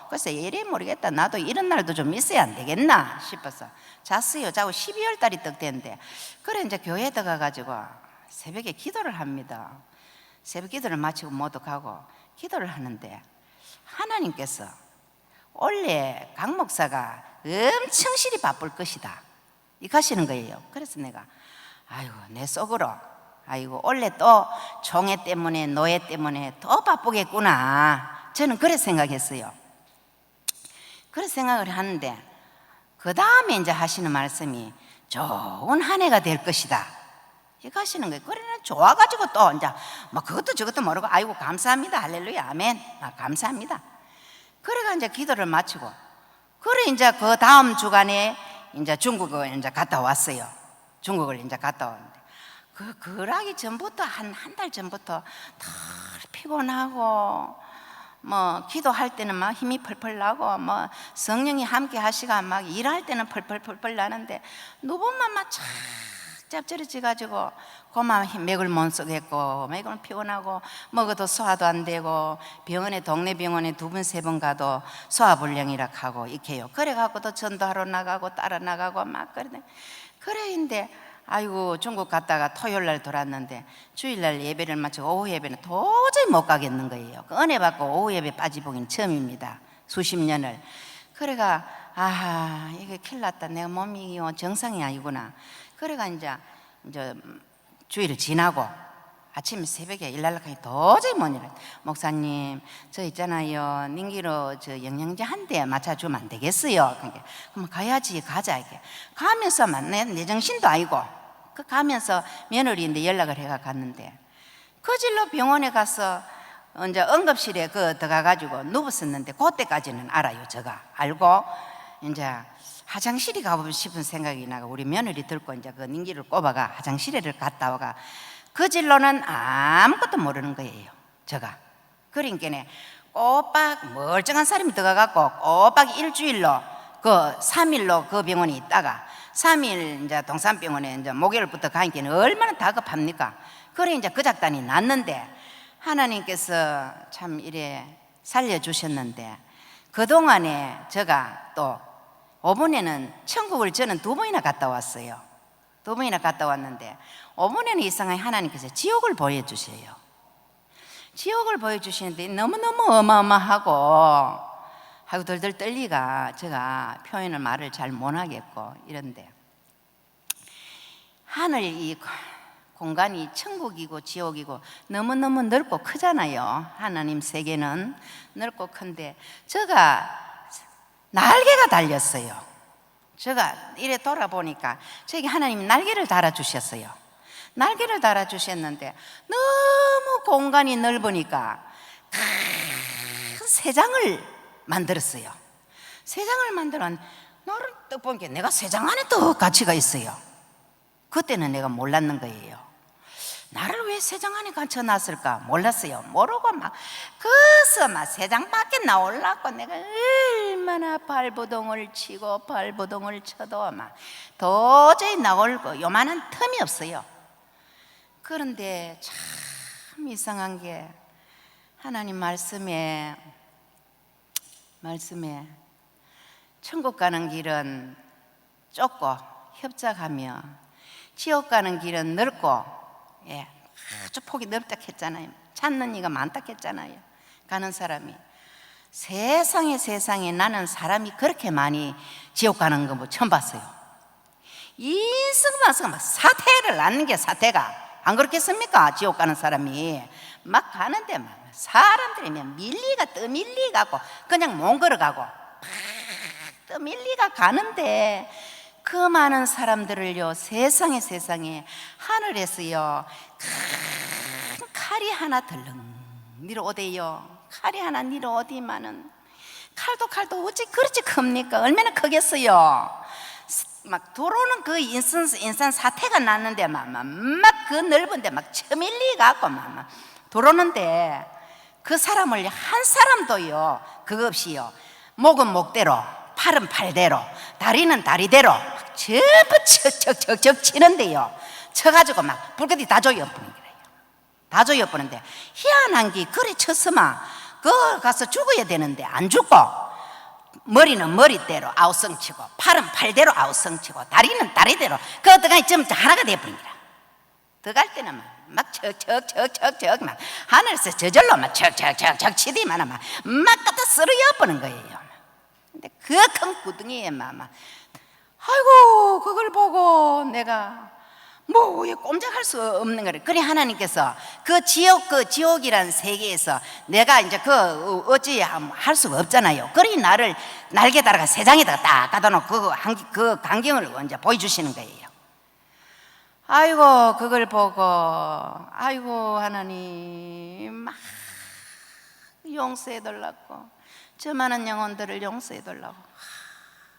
그래서 이래 모르겠다. 나도 이런 날도 좀 있어야 안 되겠나 싶어서 잤어요. 자고 12월 달이 떡 됐는데 그래 이제 교회에 들어가가지고 새벽에 기도를 합니다. 새벽 기도를 마치고 모두 가고 기도를 하는데 하나님께서 원래 강 목사가 엄청 실이 바쁠 것이다 이 가시는 거예요. 그래서 내가 아이고 내 속으로 아이고 원래 또 총회 때문에 노예 때문에 더 바쁘겠구나. 저는 그렇게 생각했어요. 그렇게 생각을 하는데 그 다음에 이제 하시는 말씀이 좋은 한 해가 될 것이다 이거 하시는 거예요. 그래 좋아가지고 또 이제 그것도 저것도 모르고 아이고 감사합니다 할렐루야 아멘 감사합니다. 그래가 이제 기도를 마치고 그래 이제 그 다음 주간에 이제 중국을 이제 갔다 왔어요. 중국을 이제 갔다 왔는데 그러기 전부터 한 달 전부터 더 피곤하고 기도할 때는 막 힘이 펄펄 나고 성령이 함께 하시가 막 일할 때는 펄펄 나는데 누구만 막 착 짭짤해져 가지고 고마 맥을 못 쓰겠고 맥을 피곤하고 먹어도 소화도 안 되고 동네 병원에 2번 3번 가도 소화불량이라 하고 이렇게요. 그래 갖고 또 전도하러 나가고 따라 나가고 막 그래인데 아이고 중국 갔다가 토요일날 돌아왔는데 주일날 예배를 마치고 오후 예배는 도저히 못 가겠는 거예요. 은혜 받고 오후 예배 빠지보긴 처음입니다. 수십 년을. 그래가 이게 큰일 났다. 내가 몸이 정상이 아니구나. 그래가 이제 주일을 지나고 아침 새벽에 일 날라가니 도저히 못 일어나. 목사님, 저 있잖아요. nin기로 저 영양제 한 대 맞춰주면 안 되겠어요? 그러니까 그럼 가야지, 가자. 이렇게 가면서 내 정신도 아니고 그 가면서 며느리인데 연락을 해가 갔는데 그 질로 병원에 가서 이제 응급실에 들어가가지고 누웠었는데 그때까지는 알아요. 제가 알고 이제 화장실이 가보고 싶은 생각이 나고 우리 며느리 들고 이제 그 nin기를 꼽아가 화장실에를 갔다 와가 그 질로는 아무것도 모르는 거예요. 제가 그러니까 꼬박 멀쩡한 사람이 들어가갖고 꼬박 일주일로 그 3일로 그 병원에 있다가 3일 이제 동산병원에 이제 목요일부터 가니까 얼마나 다급합니까? 그래 이제 그 작단이 났는데 하나님께서 참 이래 살려주셨는데 그동안에 제가 또 5번에는 천국을 저는 2번이나 갔다 왔어요. 2번이나 갔다 왔는데 5번에는 이상하게 하나님께서 지옥을 보여주세요. 지옥을 보여주시는데 너무너무 어마어마하고 하고 덜덜 떨리가 제가 표현을 말을 잘 못하겠고 이런데 하늘 이 공간이 천국이고 지옥이고 너무너무 넓고 크잖아요. 하나님 세계는 넓고 큰데 제가 날개가 달렸어요. 제가 이래 돌아보니까 저기 하나님이 날개를 달아주셨어요. 날개를 달아주셨는데 너무 공간이 넓으니까 큰 새장을 만들었어요. 새장을 만들어 나를 딱 보니까 내가 새장 안에 또 가치가 있어요. 그때는 내가 몰랐는 거예요. 나를 왜 새장 안에 갇혀놨을까 몰랐어요. 모르고 막 그래서 막 새장 밖에 나오려고 내가 얼마나 발버둥을 치고 발버둥을 쳐도 막 도저히 나올 거 요만한 틈이 없어요. 그런데 참 이상한 게 하나님 말씀에 천국 가는 길은 좁고 협착하며 지옥 가는 길은 넓고 아주 폭이 넓다 했잖아요. 찾는 이가 많다 했잖아요. 가는 사람이 세상에 나는 사람이 그렇게 많이 지옥 가는 거 뭐 처음 봤어요. 인승만승 막 사태를 낳는 게 사태가 안 그렇겠습니까? 지옥 가는 사람이 막 가는데 막 사람들이 밀리가 떠밀리가고 그냥 못 걸어가고 떠밀리가 가는데 그 많은 사람들을요 세상에 하늘에서요 큰 칼이 하나 덜렁 내려오대요. 칼이 하나 내려오디만은 칼도 어찌 그렇지 큽니까? 얼마나 크겠어요. 막 들어오는 그 인산 사태가 났는데 막 그 넓은데 막 처밀리 갖고 막 들어오는데 그 사람을 한 사람도요 그거 없이요 목은 목대로 팔은 팔대로 다리는 다리대로 막 전부 척척척척 치는데요 쳐가지고 막 불꽃이 다 조여버리는 거예요. 다 조여버리는데 희한한 게 그래 쳤으면 그거 가서 죽어야 되는데 안 죽고 머리는 머리대로 아우성치고 팔은 팔대로 아우성치고 다리는 다리대로 그 어떡하니 전부 하나가 돼버린 거라. 들어갈 때는 막 척척척척척 막 하늘에서 저절로 막 척척척척 치디만 막 갖다 쓰러져버리는 거예요. 근데 그 큰 구덩이에 막 아이고 그걸 보고 내가 뭐 꼼짝할 수 없는 거래. 그래 하나님께서 그 지옥이란 세계에서 내가 이제 그 어찌 할 수가 없잖아요. 그러니 나를 날개 달아가 세상에다가 딱 갖다 놓고 그 광경을 이제 보여주시는 거예요. 아이고 그걸 보고 아이고 하나님 막 용서해달라고 저 많은 영혼들을 용서해달라고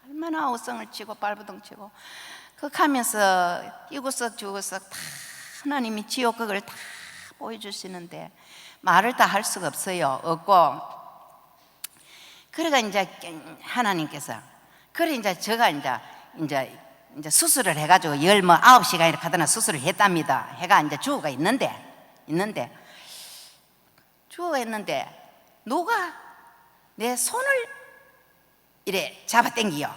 얼마나 아우성을 치고 발부둥 치고 그 가면서 이구석 저구석 다 하나님이 지옥극을 다 보여주시는데 말을 다 할 수가 없고 그래가 이제 하나님께서 그래 이제 제가 이제 수술을 해가지고 9시간 이렇게 하더나 수술을 했답니다. 해가 이제 주호가 있는데 누가 내 손을 이래 잡아당기요.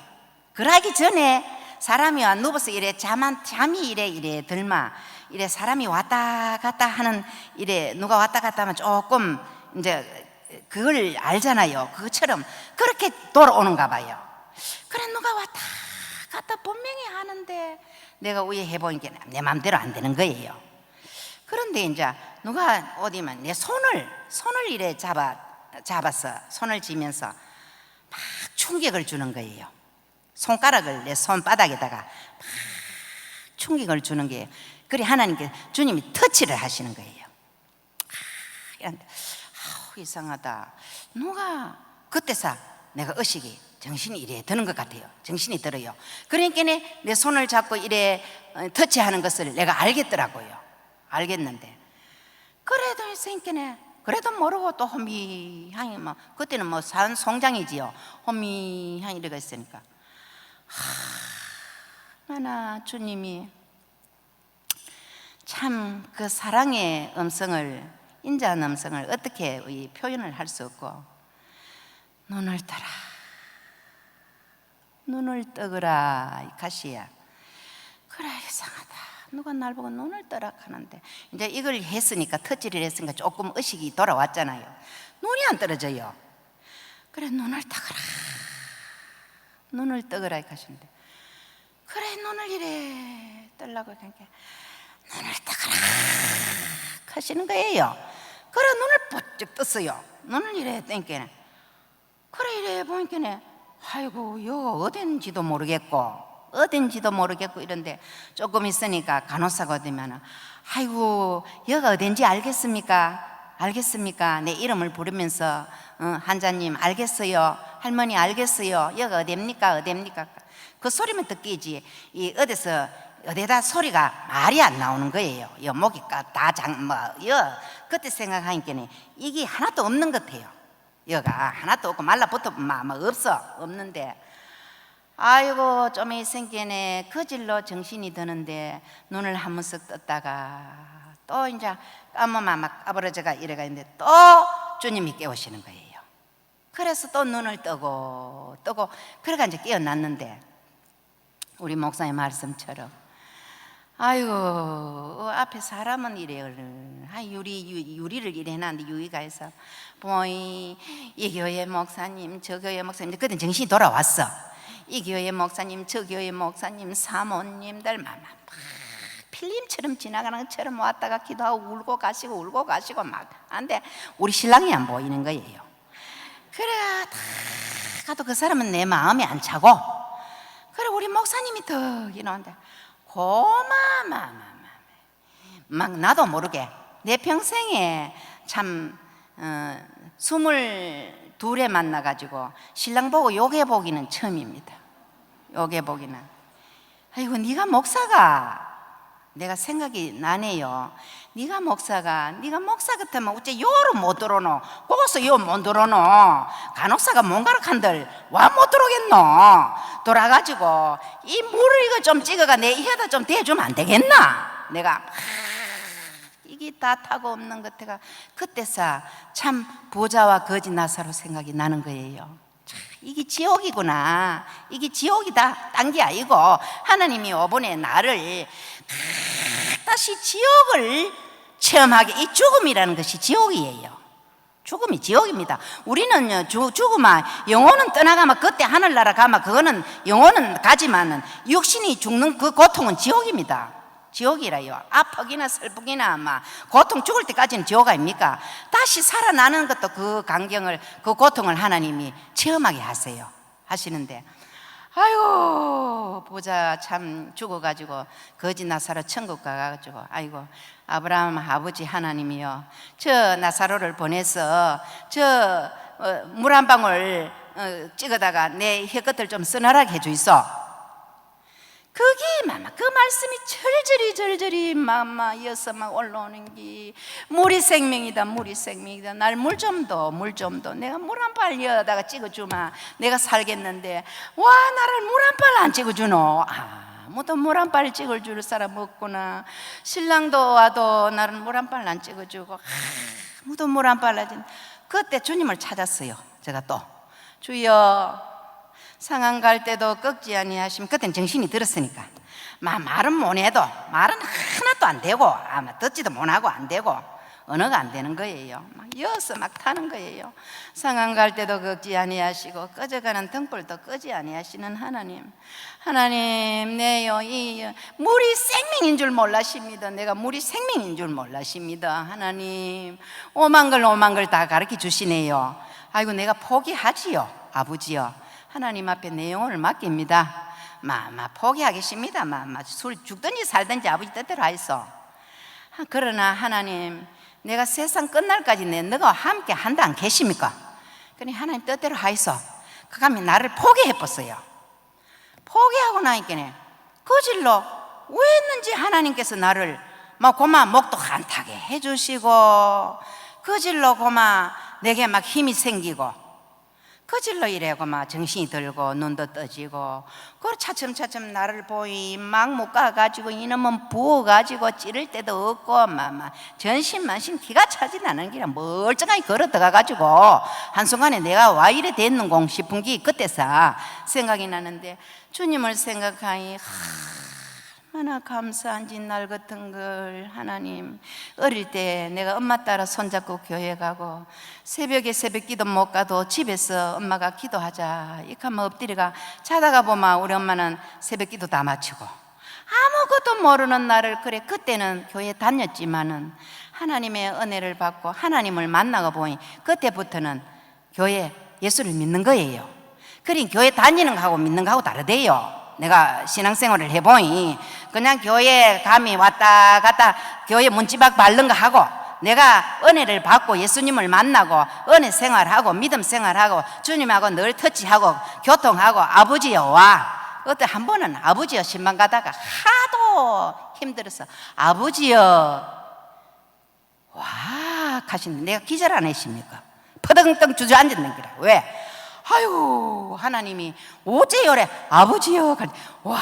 그러기 전에 사람이 누워서 이래 잠이 이래 들마 이래 사람이 왔다 갔다 하는 이래 누가 왔다 갔다 하면 조금 이제 그걸 알잖아요. 그것처럼 그렇게 돌아오는가 봐요. 그래 누가 왔다 갔다 분명히 하는데 내가 위에 해보니까 내 마음대로 안 되는 거예요. 그런데 이제 누가 어디면 내 손을 이래 잡았어. 손을 쥐면서 막 충격을 주는 거예요. 손가락을 내 손바닥에다가 막 충격을 주는 거예요. 그래 하나님께 주님이 터치를 하시는 거예요. 이상하다. 누가 그때서 내가 의식이 정신이 이래 드는 것 같아요. 정신이 들어요. 그러니까 내 손을 잡고 이래 터치하는 것을 내가 알겠더라고요. 알겠는데 그래도 있으니까 그래도 모르고 또 호미향이 뭐 그때는 뭐 산 송장이지요. 호미향이 이래가 있으니까 하나 주님이 참 그 사랑의 음성을 인자한 음성을 어떻게 표현을 할 수 없고 눈을 떠라 눈을 떠거라 이 가시야. 그래 이상하다. 누가 날 보고 눈을 떠라 하는데 이제 이걸 했으니까 터치를 했으니까 조금 의식이 돌아왔잖아요. 눈이 안 떨어져요. 그래 눈을 떠거라 눈을 떠거라 하시는데 그래 눈을 이래 떠려고 하니까 눈을 떠거라 하시는 거예요. 그래 눈을 번쩍 떴어요. 눈을 이래 뜨니까 그래 이래 보니까 아이고 여 어딘지도 모르겠고 이런데 조금 있으니까 간호사가 되면 아이고 여가 어딘지 알겠습니까? 내 이름을 부르면서 환자님 알겠어요? 할머니 알겠어요? 여가 어딥니까? 그 소리만 듣기지 이 어디다 소리가 말이 안 나오는 거예요. 여 목이 그때 생각하니까 이게 하나도 없는 것 같아요. 여가 하나도 없고 말라붙어 없는데 아이고 좀 있으니까 그 질로 정신이 드는데 눈을 한 번 쓱 떴다가 또 이제 까마마 막 아버러져가 이래가 있는데 또 주님이 깨우시는 거예요. 그래서 또 눈을 뜨고 그래가 이제 깨어났는데 우리 목사님 말씀처럼 아이고 앞에 사람은 이래요. 유리를 이래 해놨는데 유리가 해서 보이 이 교회 목사님 저 교회 목사님 그때 정신이 돌아왔어. 이 교회 목사님 저 교회 목사님 사모님들 막 필름처럼 지나가는 것처럼 왔다가 기도하고 울고 가시고 막 안돼 우리 신랑이 안 보이는 거예요. 그래 다 가도 그 사람은 내 마음에 안 차고 그래 우리 목사님이 더 이러는데 막 나도 모르게 내 평생에 참 22에 만나가지고 신랑 보고 욕해보기는 처음입니다. 욕해보기는 아이고 네가 목사가 내가 생각이 나네요. 네가 목사 같으면 어째 요로 못 들어노? 거기서 요 못 들어노? 간혹사가 뭔가를 한들 와 못 들어오겠노? 돌아가지고 이 물을 이거 좀 찍어가 내 혀에다 좀 대주면 안 되겠나? 내가 이게 다 타고 없는 것 같아가 그때서 참 부자와 거지 나사로 생각이 나는 거예요. 이게 지옥이구나. 이게 지옥이다. 딴 게 아니고 하나님이 이번에 나를 다시 지옥을 체험하게 이 죽음이라는 것이 지옥이에요. 죽음이 지옥입니다. 우리는 죽으면 영혼은 떠나가면 그때 하늘나라 가면 그거는 영혼은 가지만은 육신이 죽는 그 고통은 지옥입니다. 지옥이라요. 아프기나 슬프기나 막 고통 죽을 때까지는 지옥 아닙니까? 다시 살아나는 것도 그 광경을 그 고통을 하나님이 체험하게 하시는데 아이고 보자 참 죽어가지고 거지 나사로 천국 가가지고 아이고 아브라함 아버지 하나님이요 저 나사로를 보내서 저 물 한 방울 찍어다가 내 혀끝을 좀 서늘하게 해주이소. 그게 그 말씀이 절절히 이어서 막 올라오는 게 물이 생명이다 날 물 좀 더 내가 물 한 발 여다가 찍어주마 내가 살겠는데 와 나를 물 한 발 안 찍어주노. 아무도 물 한 발 찍어줄 사람 없구나. 신랑도 와도 나를 물 한 발 안 찍어주고 아무도 물 한 발 안 찍어. 그때 주님을 찾았어요. 제가 또 주여 상한 갈 때도 꺾지 아니하시면 그때는 정신이 들었으니까 말은 못해도 말은 하나도 안 되고 아마 듣지도 못하고 안 되고 언어가 안 되는 거예요. 막 이어서 막 타는 거예요. 상한 갈 때도 걷지 아니하시고 꺼져가는 등불도 끄지 아니하시는 하나님, 하나님, 내요 이 물이 생명인 줄 몰라십니다. 내가 물이 생명인 줄 몰라십니다. 하나님, 오만 걸 다 가르쳐 주시네요. 아이고, 내가 포기하지요, 아버지요. 하나님 앞에 내 영혼을 맡깁니다. 포기하겠습니다. 술 죽든지 살든지 아버지 뜻대로 하이소. 그러나 하나님, 내가 세상 끝날까지 너가 함께 한다 안 계십니까? 그러니 하나님 뜻대로 하이소. 그가면 나를 포기해버렸어요. 포기하고 나니까 그 질로 왜 했는지 하나님께서 나를 고마 목도 한타게 해주시고, 그 질로 고마 내게 막 힘이 생기고, 그 질로 이래고 막 정신이 들고 눈도 떠지고, 그 차츰차츰 나를 보이 막 묶어가지고 이놈은 부어가지고 찌를 때도 없고 전신만신 기가 차지 나는 길에 멀쩡하게 걸어 들어가가지고 한순간에 내가 와 이래 됐는공 싶은 게 그때서 생각이 나는데, 주님을 생각하니 얼마나 감사한지 날 같은 걸. 하나님, 어릴 때 내가 엄마 따라 손잡고 교회 가고 새벽에 새벽기도 못 가도 집에서 엄마가 기도하자 이렇게 하면 엎드려가 자다가 보면 우리 엄마는 새벽기도 다 마치고 아무것도 모르는 나를, 그래 그때는 교회 다녔지만은 하나님의 은혜를 받고 하나님을 만나고 보니 그때부터는 교회 예수를 믿는 거예요. 그러니 교회 다니는 거하고 믿는 거하고 다르대요. 내가 신앙생활을 해보니 그냥 교회 감이 왔다 갔다 교회 문지박 밟는 거 하고, 내가 은혜를 받고 예수님을 만나고 은혜 생활하고 믿음 생활하고 주님하고 늘 터치하고 교통하고 아버지여 와. 그때 한 번은 아버지여 신방 가다가 하도 힘들어서 아버지여 와 하시는데 내가 기절 안 했습니까? 퍼덩덩 주저앉았는 거라. 왜? 아유, 하나님이 어째 요래 아버지여 와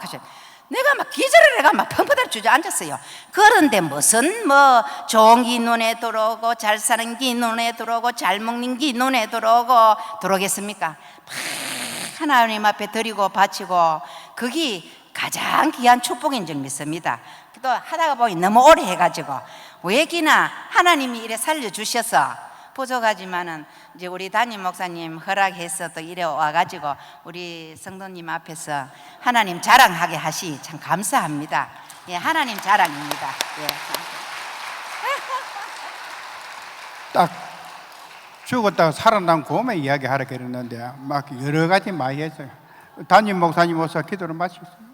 하셔. 내가 막 기절을 해가 막 펑퍼들 주저앉았어요. 그런데 무슨 좋은 게 눈에 들어오고 잘 사는 게 눈에 들어오고 잘 먹는 게 눈에 들어오겠습니까? 하나님 앞에 드리고 바치고 그게 가장 귀한 축복인 줄 믿습니다. 또 하다가 보니 너무 오래 해가지고 왜기나 하나님이 이래 살려주셔서 부족하지만은 이제 우리 담임 목사님 허락해서 또 이래 와가지고 우리 성도님 앞에서 하나님 자랑하게 하시 참 감사합니다. 예, 하나님 자랑입니다. 예. 딱 죽었다가 살아난 고음에 이야기하라 그랬는데 막 여러 가지 많이 했어요. 담임 목사님 오셔서 기도를 마치셨어요.